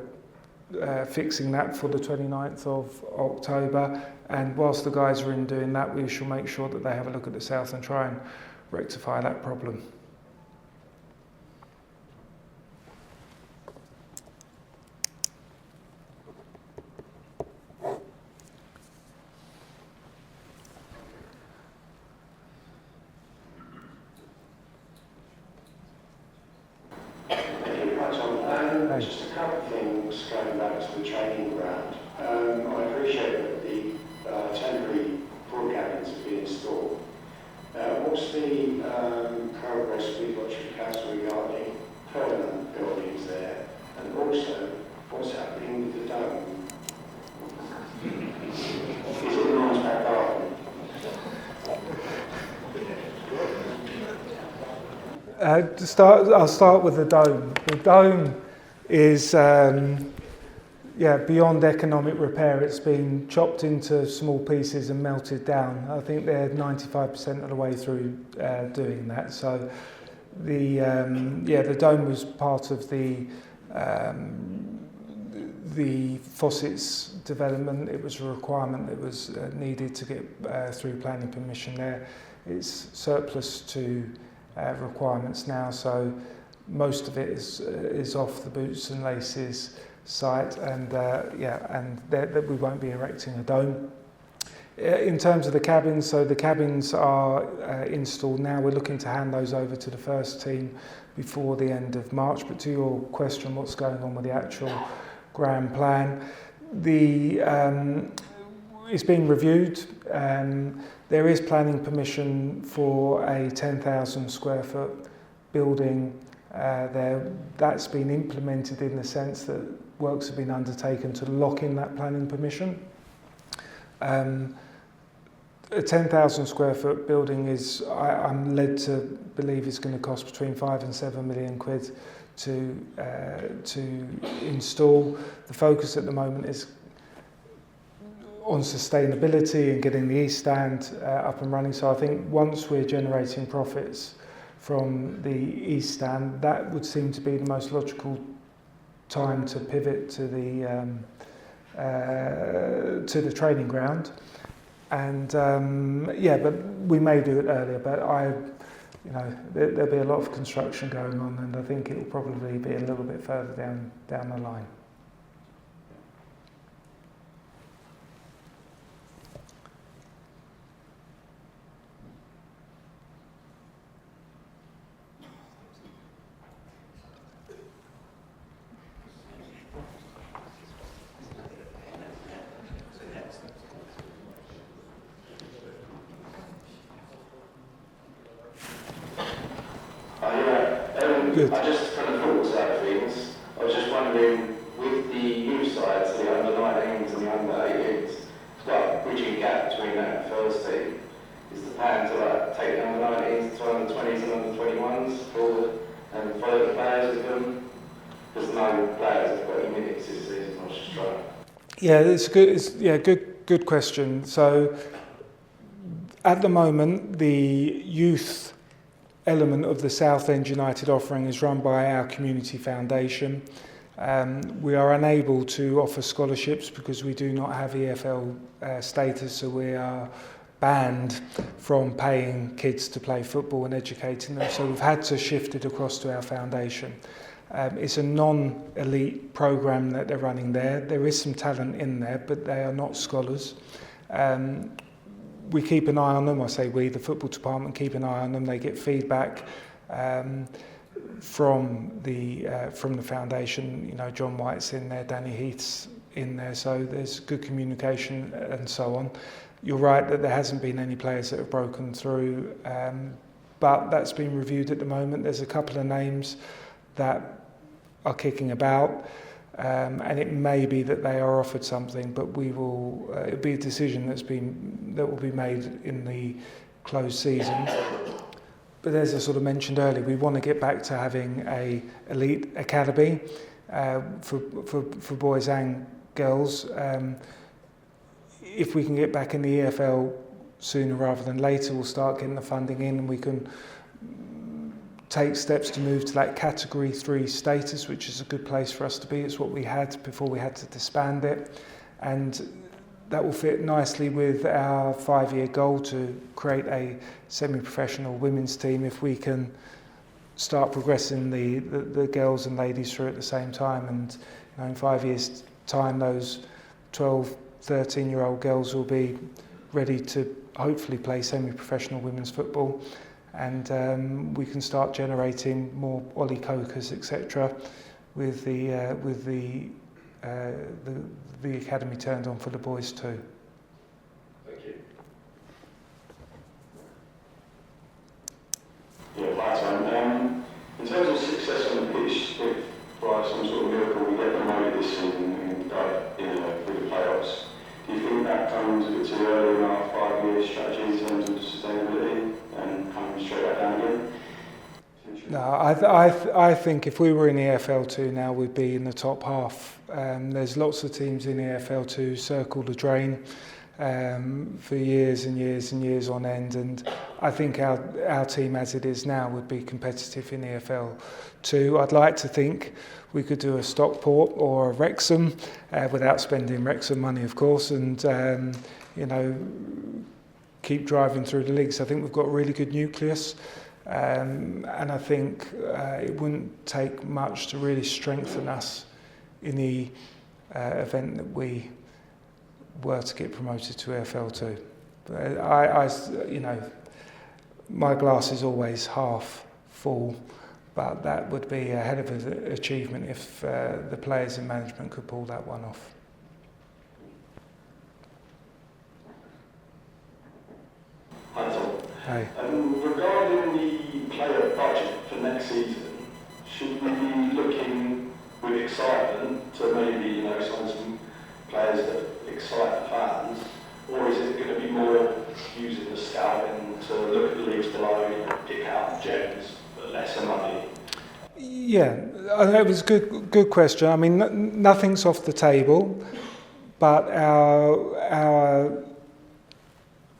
fixing that for the 29th of October. And whilst the guys are in doing that, we shall make sure that they have a look at the South and try and rectify that problem. Just a couple of things going back to the training ground. I appreciate that the temporary pool cabins have been installed. What's the progress with Watchford Council regarding permanent buildings there? And also, what's happening with the dome? Is it a nice back garden? I'll start with the dome. The dome is beyond economic repair. It's been chopped into small pieces and melted down. I think they're 95% of the way through doing that. So the dome was part of the Fossett's development. It was a requirement that was needed to get through planning permission there. It's surplus to requirements now, so most of it is off the boots and laces site, and we won't be erecting a dome. In terms of the cabins, so the cabins are installed now. We're looking to hand those over to the first team before the end of March. But to your question, what's going on with the actual grand plan? It's being reviewed. There is planning permission for a 10,000 square foot building there. That's been implemented in the sense that works have been undertaken to lock in that planning permission. A 10,000 square foot building is, I'm led to believe, is going to cost between 5 and 7 million quid to install. The focus at the moment is on sustainability and getting the East Stand up and running. So I think once we're generating profits from the East Stand, that would seem to be the most logical time to pivot to the training ground. And but we may do it earlier. But there'll be a lot of construction going on, and I think it will probably be a little bit further down the line. Good. I just kind of thought side of things. I was just wondering, with the youth side, so the under 19s and the under 18s, it's like bridging gap between that and first team. Is the plan to take the under 19s to under 20s and under 21s forward and follow the players with them? There's no players have got any minutes this season. I was just trying. Yeah, it's good. Good question. So at the moment, the youth element of the Southend United offering is run by our community foundation. We are unable to offer scholarships because we do not have EFL status, so we are banned from paying kids to play football and educating them. So we've had to shift it across to our foundation. It's a non-elite programme that they're running there. There is some talent in there, but they are not scholars. We keep an eye on them. I say we, the football department, keep an eye on them. They get feedback from the foundation. You know, John White's in there, Danny Heath's in there, so there's good communication and so on. You're right that there hasn't been any players that have broken through, but that's been reviewed at the moment. There's a couple of names that are kicking about, and it may be that they are offered something, but we will. It'll be a decision that will be made in the closed season. But as I sort of mentioned earlier, we want to get back to having a elite academy for boys and girls. If we can get back in the EFL sooner rather than later, we'll start getting the funding in, and we can take steps to move to that Category 3 status, which is a good place for us to be. It's what we had before we had to disband it, and that will fit nicely with our 5-year goal to create a semi-professional women's team. If we can start progressing the girls and ladies through at the same time, and you know, in 5 years' time, those 12, 13-year-old girls will be ready to hopefully play semi-professional women's football, and we can start generating more Ollie Cokers, etc., with the academy turned on for the boys too. Thank you. Yeah, hi Tom. In terms of success on the pitch, if by some sort of miracle we get promoted this season and with the playoffs, do you think that comes a bit too early in our 5-year strategy in terms of sustainability and coming straight back down again? No, I think if we were in EFL2 now, we'd be in the top half. There's lots of teams in EFL2 circle the drain for years and years and years on end, and I think our team as it is now would be competitive in EFL2. I'd like to think we could do a Stockport or a Wrexham without spending Wrexham money, of course, and you know, keep driving through the leagues. I think we've got a really good nucleus. And I think it wouldn't take much to really strengthen us in the event that we were to get promoted to AFL2. But you know, my glass is always half full, but that would be a hell of an achievement if the players and management could pull that one off. Hi Tom. Hey. Regarding the player budget for next season, should we be looking with excitement to maybe, you know, sign some players that excite the fans, or is it going to be more using the scouting to look at the leagues below and pick out gems for lesser money? Yeah, it was a good question. I mean, nothing's off the table, but our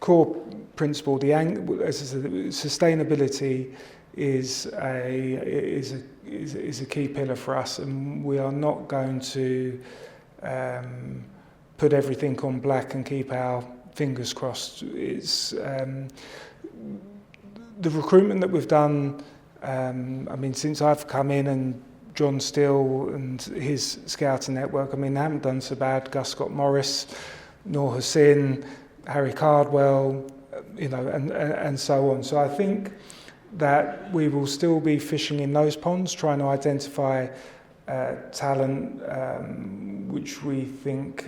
core principle, sustainability is a key pillar for us, and we are not going to put everything on black and keep our fingers crossed. It's the recruitment that we've done. I mean, since I've come in, and John Still and his scouting network, I mean, they haven't done so bad. Gus Scott Morris, Noor Hussain, Harry Cardwell, you know, and so on. So I think that we will still be fishing in those ponds, trying to identify talent which we think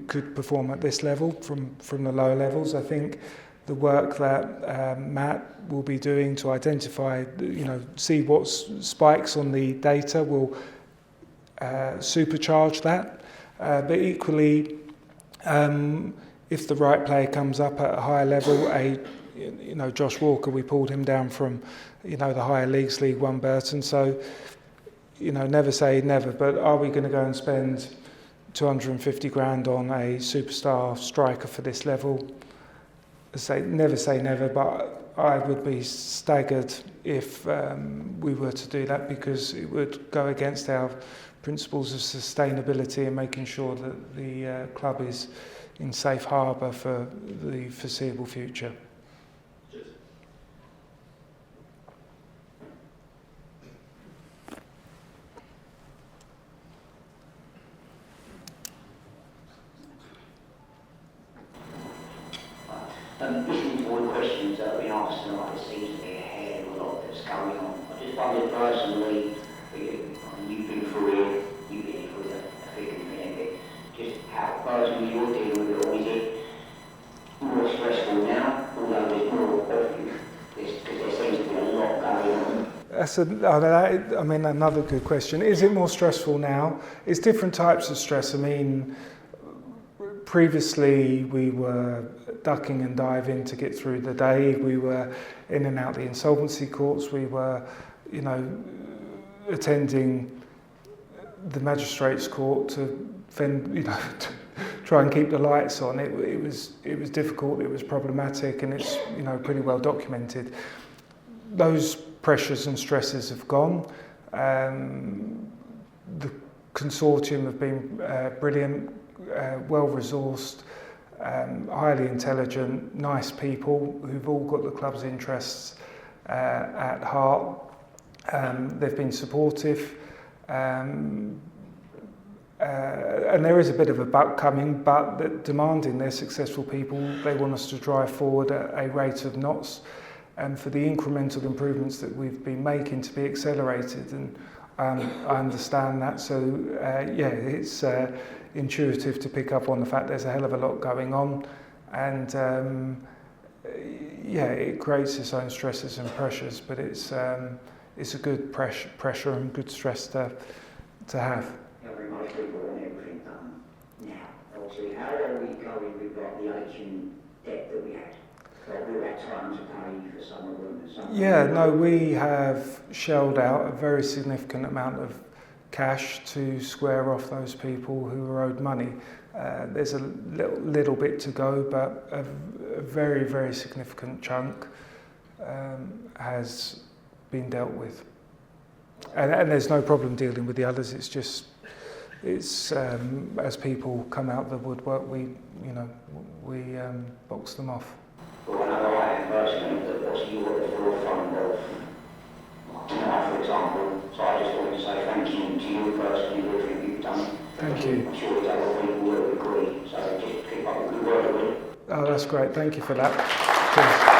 could perform at this level from the lower levels. I think the work that Matt will be doing to identify, you know, see what spikes on the data will supercharge that. But equally, if the right player comes up at a higher level, you know, Josh Walker, we pulled him down from, you know, the higher leagues, League One Burton. So, you know, never say never, but are we going to go and spend 250 grand on a superstar striker for this level? Never say never, but I would be staggered if we were to do that, because it would go against our principles of sustainability and making sure that the club is in safe harbour for the foreseeable future. Listening to all the questions that have been asked tonight, there seems to be a hell of a lot that's going on. I just wondered personally, you've been through it, you've been through the thick and thin of it, just how personally you're dealing with it, or is it more stressful now, although there's more of you, because there seems to be a lot going on? That's another good question. Is it more stressful now? It's different types of stress. I mean, previously we were ducking and diving to get through the day. We were in and out the insolvency courts. We were, attending the magistrates' court to to try and keep the lights on. It was difficult. It was problematic, and it's pretty well documented. Those pressures and stresses have gone. The consortium have been brilliant, well resourced, highly intelligent, nice people who've all got the club's interests at heart. They've been supportive, and there is a bit of a buck coming, but demanding they're successful people. They want us to drive forward at a rate of knots, and for the incremental improvements that we've been making to be accelerated. And I understand that. So it's intuitive to pick up on the fact there's a hell of a lot going on, and it creates its own stresses and pressures, but it's a good pressure and good stress to have. Everybody people want everything done now. Obviously, how are we going with the aging debt that we had? Like we had time to pay for some of them and some we have shelled out a very significant amount of cash to square off those people who are owed money. There's a little bit to go, but a very, very significant chunk has been dealt with. And there's no problem dealing with the others. It's just, as people come out the woodwork, we box them off. Well, I know I am personally that was you at the forefront of tonight, for example. So I just wanted to say thank you to you personally for everything you've done. Thank you. I'm sure the other people will agree. So just keep up the good work with it. Oh, that's great. Thank you for that. Cheers.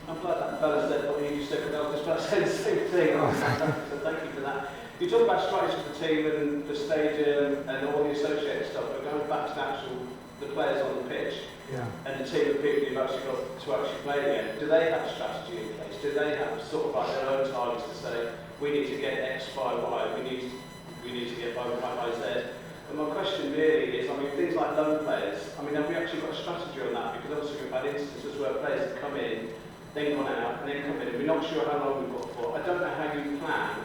I'm glad that fella said what you just said, because I was just about to say the same thing. So thank you for that. You talk about strategy for the team and the stadium and all the associated stuff, but going back to the players on the pitch and the team of people you've actually got to actually play again, do they have a strategy in place? Do they have sort of like their own targets to say, we need to get X by Y, we need to get by Z? And my question really is, things like loan players, have we actually got a strategy on that? Because obviously we've had instances where players have come in, then gone out, and then come in, and we're not sure how long we've got for. I don't know how you plan,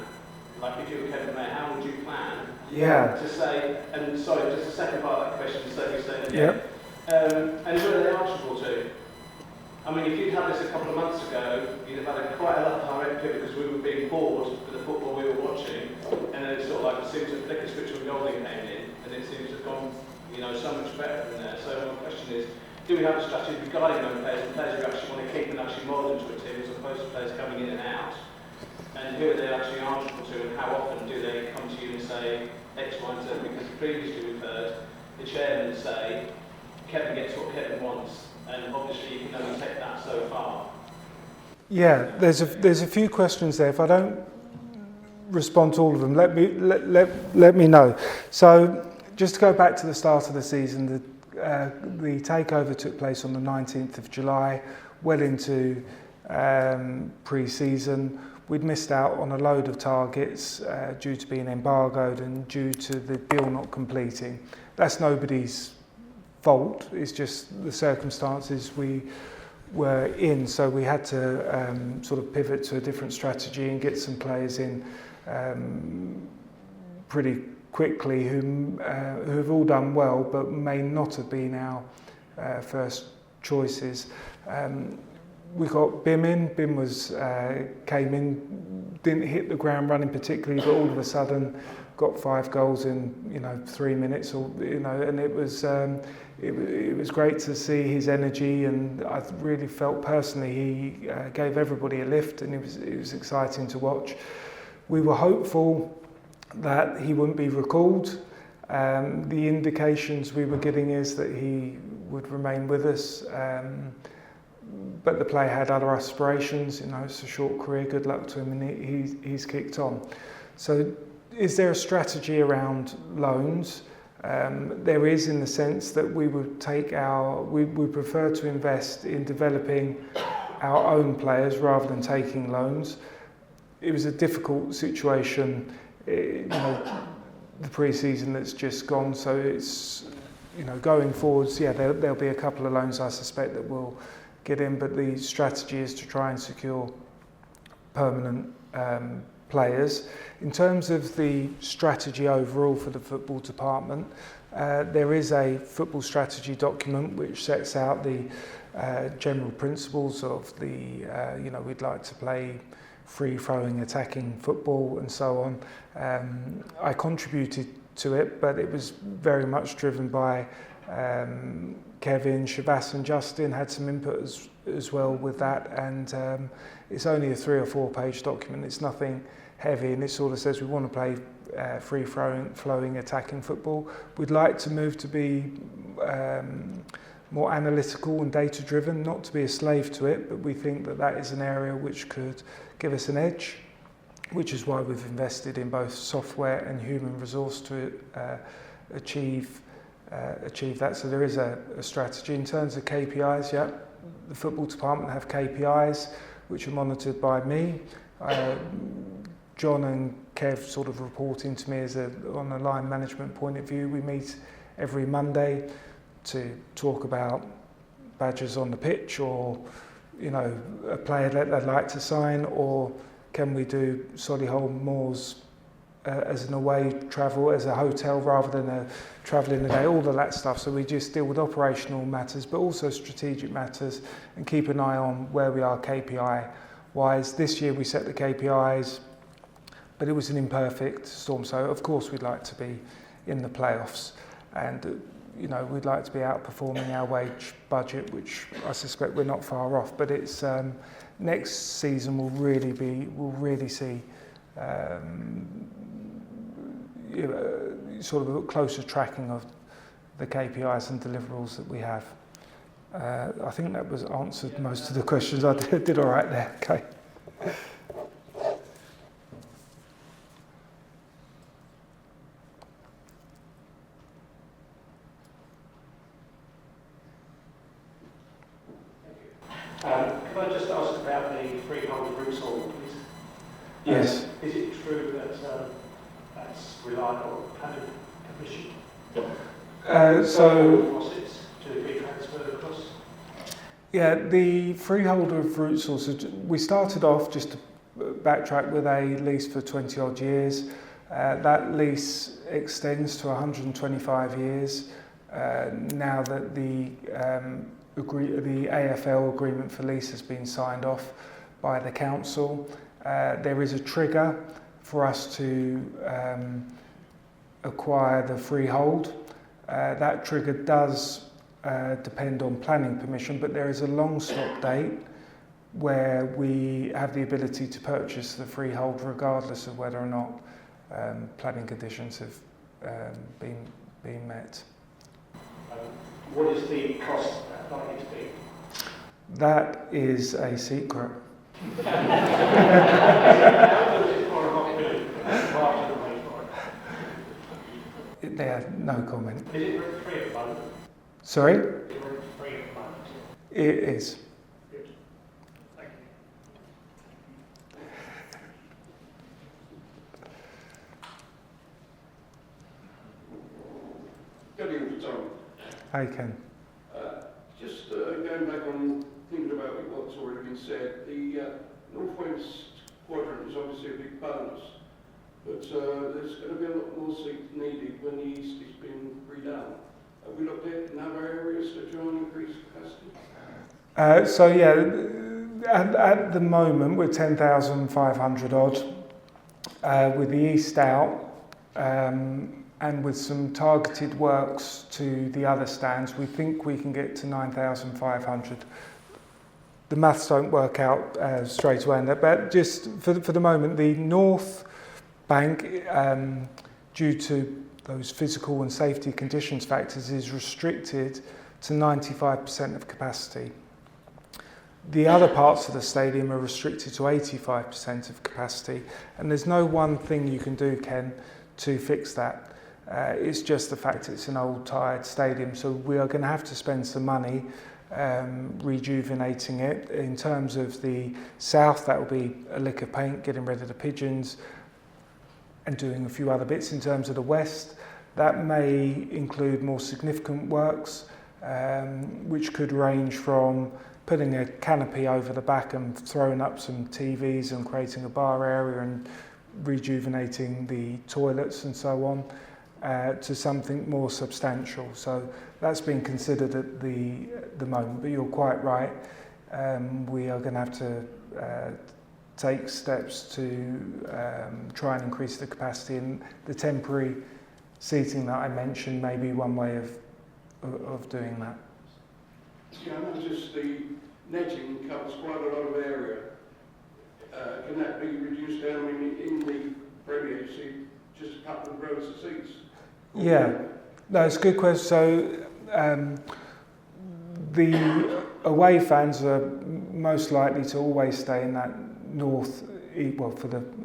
like if you were Kevin Mayer, how would you plan to say, and sorry, just the second part of that question, so we say again, and who are they answerable to? If you'd had this a couple of months ago, you'd have had quite a lot of direct pivot because we were being bored with the football we were watching, and then it sort of like seemed to flick a switch when Golding came in, and it seems to have gone, so much better from there. So my question is, do we have a strategy regarding young players and players who actually want to keep and actually mould into a team as opposed to players coming in and out? And who are they actually answerable to, and how often do they come to you and say X, Y, and Z? Because previously we've heard the chairman say Kevin gets what Kevin wants, and obviously you can only take that so far. Yeah, there's a few questions there. If I don't respond to all of them, let me know. So just to go back to the start of the season, the takeover took place on the 19th of July, well into pre-season. We'd missed out on a load of targets due to being embargoed and due to the deal not completing. That's nobody's fault, it's just the circumstances we were in, so we had to sort of pivot to a different strategy and get some players in pretty quickly who have all done well but may not have been our first choices. We got Bim in. Bim came in, didn't hit the ground running particularly, but all of a sudden got 5 goals in 3 minutes, or and it was great to see his energy, and I really felt personally he gave everybody a lift, and it was exciting to watch. We were hopeful that he wouldn't be recalled. The indications we were getting is that he would remain with us. But the player had other aspirations. It's a short career. Good luck to him, and he's kicked on. So, is there a strategy around loans? There is, in the sense that we would we prefer to invest in developing our own players rather than taking loans. It was a difficult situation, the pre-season that's just gone. So it's, going forwards, there'll be a couple of loans I suspect that will get in, but the strategy is to try and secure permanent players. In terms of the strategy overall for the football department, there is a football strategy document which sets out the general principles of the, we'd like to play free-flowing attacking football and so on. I contributed to it, but it was very much driven by Kevin, Shavas and Justin had some input as well with that, and it's only a 3 or 4 page document. It's nothing heavy, and it sort of says we want to play free-flowing attacking football. We'd like to move to be more analytical and data-driven, not to be a slave to it, but we think that is an area which could give us an edge, which is why we've invested in both software and human resource to achieve that. So there is a strategy. In terms of KPIs, the football department have KPIs which are monitored by me. John and Kev sort of reporting to me on a line management point of view. We meet every Monday to talk about badges on the pitch, or a player that they'd like to sign, or can we do Solihull Moors as an away travel, as a hotel rather than a travelling a day, all of that stuff. So we just deal with operational matters, but also strategic matters, and keep an eye on where we are KPI-wise. This year we set the KPIs, but it was an imperfect storm. So of course we'd like to be in the playoffs, and we'd like to be outperforming our wage budget, which I suspect we're not far off. But it's next season we'll really see sort of a closer tracking of the KPIs and deliverables that we have. I think that was answered most of the questions. I did all right there. Okay. Can I just ask about the freehold routes all, please? Yes. Is it true that that's reliant on planning permission? So Deposits to be transferred across? Yeah, the freeholder of root sources, we started off, just to backtrack, with a lease for 20 odd years. That lease extends to 125 years now that the AFL agreement for lease has been signed off by the council. There is a trigger for us to acquire the freehold. That trigger does depend on planning permission, but there is a long stop date where we have the ability to purchase the freehold regardless of whether or not planning conditions have been met. What is the cost likely to be? That is a secret. Yeah, no comment. Is it rent free at the moment? Sorry? Is it rent free at the moment? It is. Good. Thank you. Getting to Tom. I can. Just going back on thinking about what's already been said, the North West quadrant is obviously a big bonus. but there's going to be a lot more seats needed when the east has been redone. Have we looked at in other areas to try and increase capacity? So yeah, at the moment we're 10,500 odd, with the east out, and with some targeted works to the other stands, we think we can get to 9,500. The maths don't work out straight away, but just for the moment, the North Bank, due to those physical and safety conditions factors, is restricted to 95% of capacity. The other parts of the stadium are restricted to 85% of capacity, and there's no one thing you can do, Ken, to fix that. It's just the fact it's an old, tired stadium, so we are going to have to spend some money rejuvenating it. In terms of the south, that will be a lick of paint, getting rid of the pigeons, and doing a few other bits. In terms of the west, that may include more significant works, which could range from putting a canopy over the back and throwing up some TVs and creating a bar area and rejuvenating the toilets and so on, to something more substantial. So that's being considered at the moment, but you're quite right. We are going to have to take steps to try and increase the capacity, and the temporary seating that I mentioned may be one way of doing that. Yeah, I noticed the netting covers quite a lot of area. Can that be reduced down in the Premier seat, just a couple of rows of seats? Yeah, no, it's a good question. So the away fans are most likely to always stay in that north, well,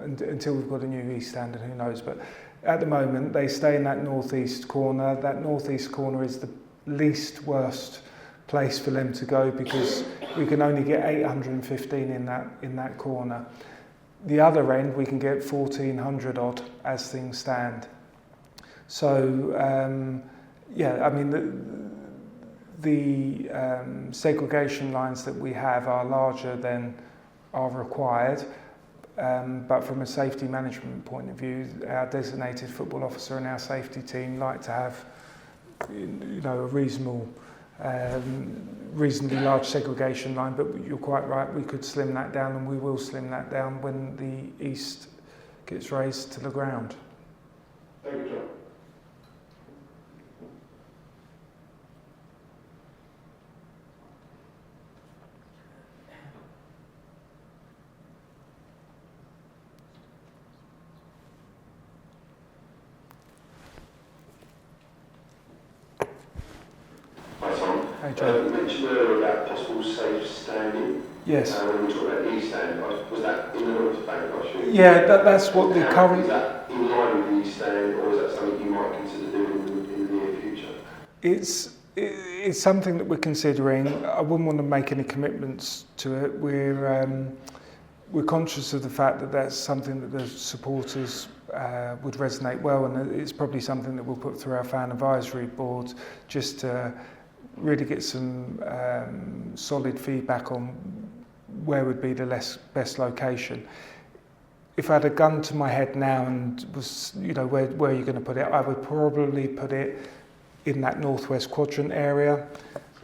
until we've got a new east stand, and who knows, but at the moment they stay in that northeast corner. That northeast corner is the least worst place for them to go, because we can only get 815 in that corner. The other end we can get 1,400 odd as things stand. So yeah, I mean the segregation lines that we have are larger than are required, but from a safety management point of view, our designated football officer and our safety team like to have, you know, a reasonably large segregation line. But you're quite right, we could slim that down, and we will slim that down when the east gets raised to the ground. Thank you, John. Hi Tom. Hey, John. You mentioned earlier about possible safe standing. Yes. When we talk about the east stand, was that in the North Bank, I assume? Yeah, that's what the current... Is that in line with the east stand, or is that something you might consider doing in the near future? It's something that we're considering. I wouldn't want to make any commitments to it. We're conscious of the fact that that's something that the supporters would resonate well, and it's probably something that we'll put through our fan advisory board, just to really get some solid feedback on where would be the best location. If I had a gun to my head now and was, you know, where are you going to put it, I would probably put it in that northwest quadrant area.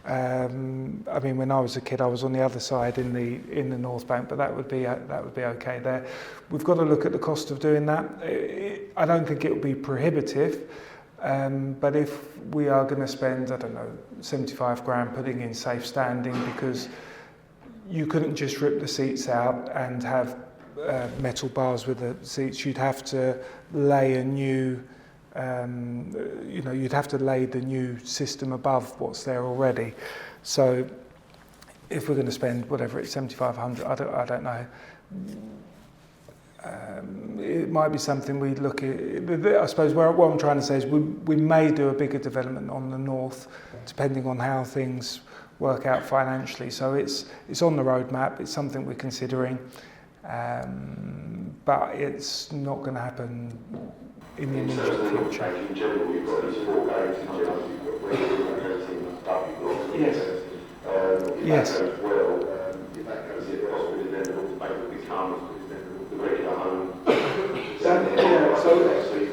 I mean, when I was a kid, I was on the other side in the North Bank, but that would be okay there. We've got to look at the cost of doing that. I don't think it will be prohibitive, but if we are going to spend, I don't know, 75 grand putting in safe standing, because you couldn't just rip the seats out and have metal bars with the seats. You'd have to lay a new, you know, you'd have to lay the new system above what's there already. So if we're going to spend whatever it's 7,500, I don't know. It might be something we look at. I suppose what I'm trying to say is we may do a bigger development on the north, depending on how things work out financially. So it's on the roadmap. It's something we're considering, but it's not going to happen in the immediate future. In general, you've got these 4 games in general, you've got regular team and stuff, you've got Yes. If that goes well, if that goes, it possibly then the North Bank will become the regular home.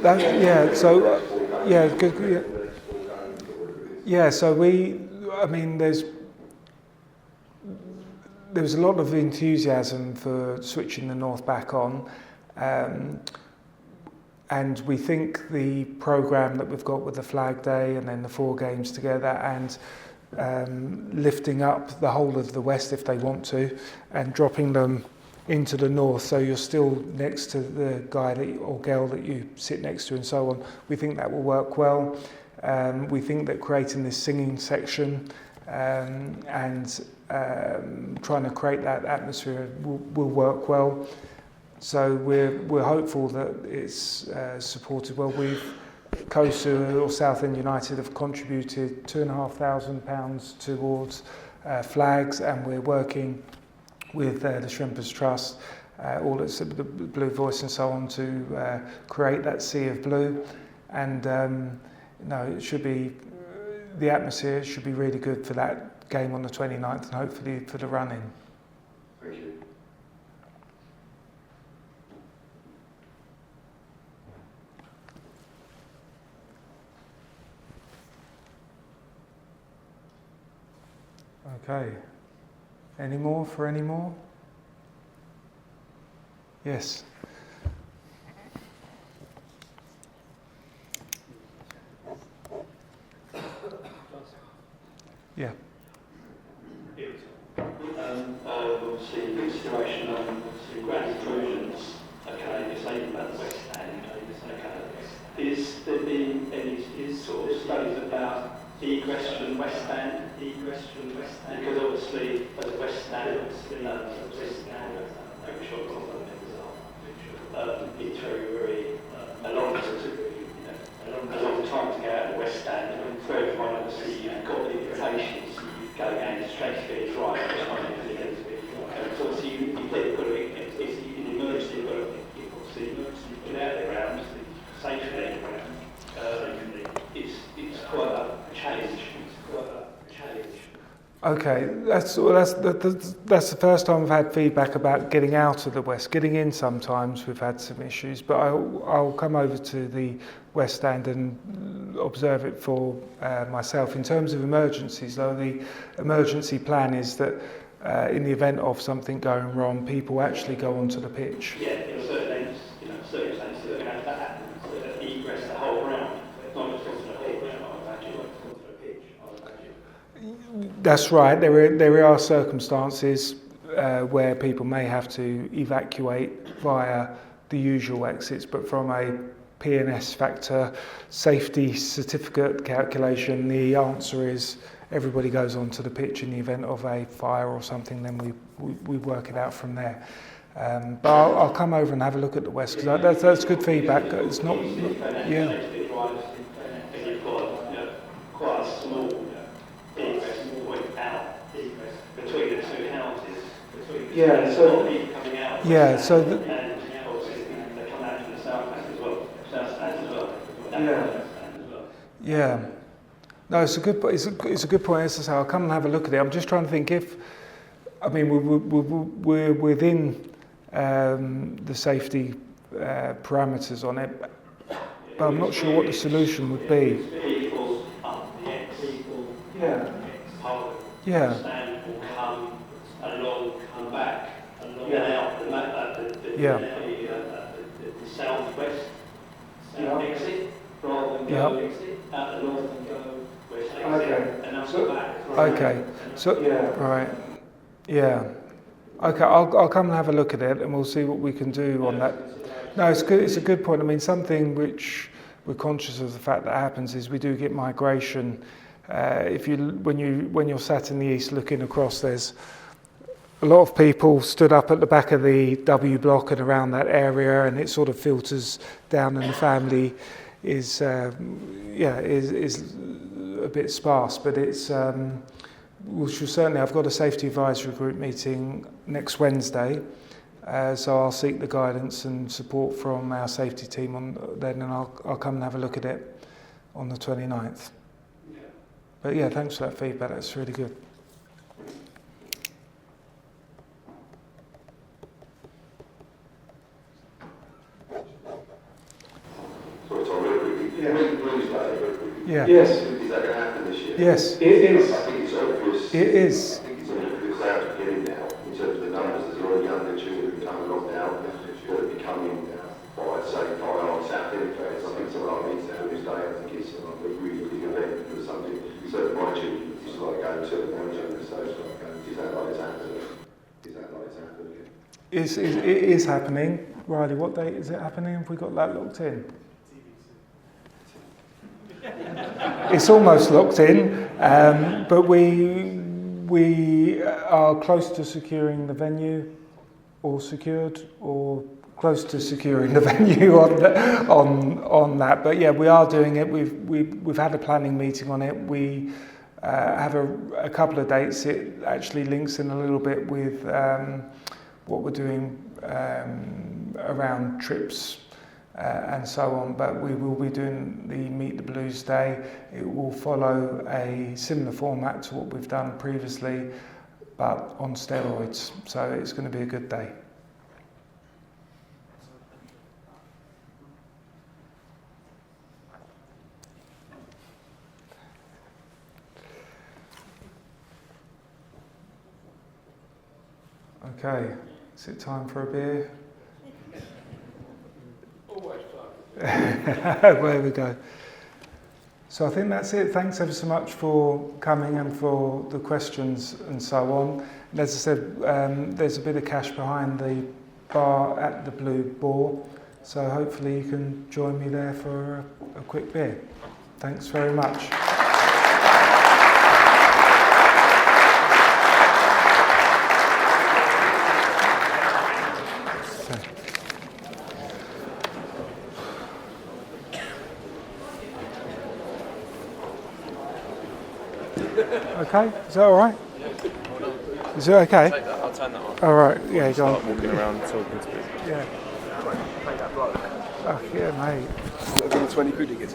Yeah, so, yeah, good, yeah, so I mean, there was a lot of enthusiasm for switching the North back on, and we think the programme that we've got with the Flag Day and then the 4 games together and lifting up the whole of the West if they want to and dropping them into the North, so you're still next to the guy or girl that you sit next to and so on. We think that will work well. We think that creating this singing section and trying to create that atmosphere will work well. So we're hopeful that it's supported well. COSU or Southend United have contributed £2,500 towards flags, and we're working with the Shrimpers Trust, all at the Blue Voice and so on, to create that sea of blue. And it should be, the atmosphere should be really good for that game on the 29th and hopefully for the run-in. Thank you. Okay. Any more? Yes. Yeah. Obviously, consideration on grand inclusions, okay, you're saying about the West End, okay. Is there been any sort of studies about egress from West End? Because obviously, as a West End, it's very a long time to get out of the West End, and for everyone, obviously, you've got the invitations going against straight to get it right. So obviously, you've got to, it's an emergency, you've got to get out of the ground safely. It's quite a challenge. Okay, that's the first time I've had feedback about getting out of the West. Getting in sometimes we've had some issues, but I'll come over to the West End and observe it for myself. In terms of emergencies, though, the emergency plan is that in the event of something going wrong, people actually go onto the pitch. Yeah, in certain circumstances, they're going to have that happen, so that egress the whole ground, not just onto the pitch. That's right. There are circumstances where people may have to evacuate via the usual exits, but from a P&S factor safety certificate calculation, the answer is everybody goes onto the pitch in the event of a fire or something. Then we work it out from there. But I'll come over and have a look at the West, because that's good feedback. It's not, yeah. Quite a small egress point out between the two houses. Yeah, so Coming out. yeah, so And obviously they come out from the south stand as well. yeah. No, it's a good point. As I say, I'll come and have a look at it. I'm just trying to think we're within the safety parameters on it, but I'm not sure what the solution would be. Yeah. Stand will come along, come back, along and out the southwest exit, rather than go exit out the north and go west exit, and out the back. Okay. So right. Yeah. Okay. I'll come and have a look at it, and we'll see what we can do on that. No, it's good. It's a good point. I mean, something which we're conscious of the fact that happens is we do get migration. When you're sat in the east looking across, there's a lot of people stood up at the back of the W block and around that area, and it sort of filters down, and the family is a bit sparse. But it's we shall certainly. I've got a safety advisory group meeting next Wednesday, so I'll seek the guidance and support from our safety team on then, and I'll come and have a look at it on the 29th. But yeah, thanks for that feedback. That's really good. So Yeah. Yes. Is that going to happen this year? Yes. It is. I think it's obvious. It is. I think it's obvious how to get in now in terms of the numbers. There's a lot of younger children who come along now that are becoming, well, I'd say, by our Southend fans. I think some of our needs now this day. I think it's a really big event for something. Certainly my children used to like going to it. So is that like it's happening? Is that like it's happening? It is happening. Riley, what date is it happening? Have we got that locked in? It's almost locked in, but we are close to securing the venue, or secured, or close to securing the venue on that. But yeah, we are doing it. We've had a planning meeting on it. We have a couple of dates. It actually links in a little bit with what we're doing around trips and so on, but we will be doing the Meet the Blues Day. It will follow a similar format to what we've done previously, but on steroids, so it's going to be a good day. Okay, is it time for a beer? Always time. There we go. So I think that's it. Thanks ever so much for coming and for the questions and so on. And as I said, there's a bit of cash behind the bar at the Blue Boar, so hopefully you can join me there for a quick beer. Thanks very much. Okay, is that all right? Is it okay? I'll turn that on. All right, yeah, go on. Walking around talking to people. Yeah. Oh, yeah, mate. I'll give you 20 quid to get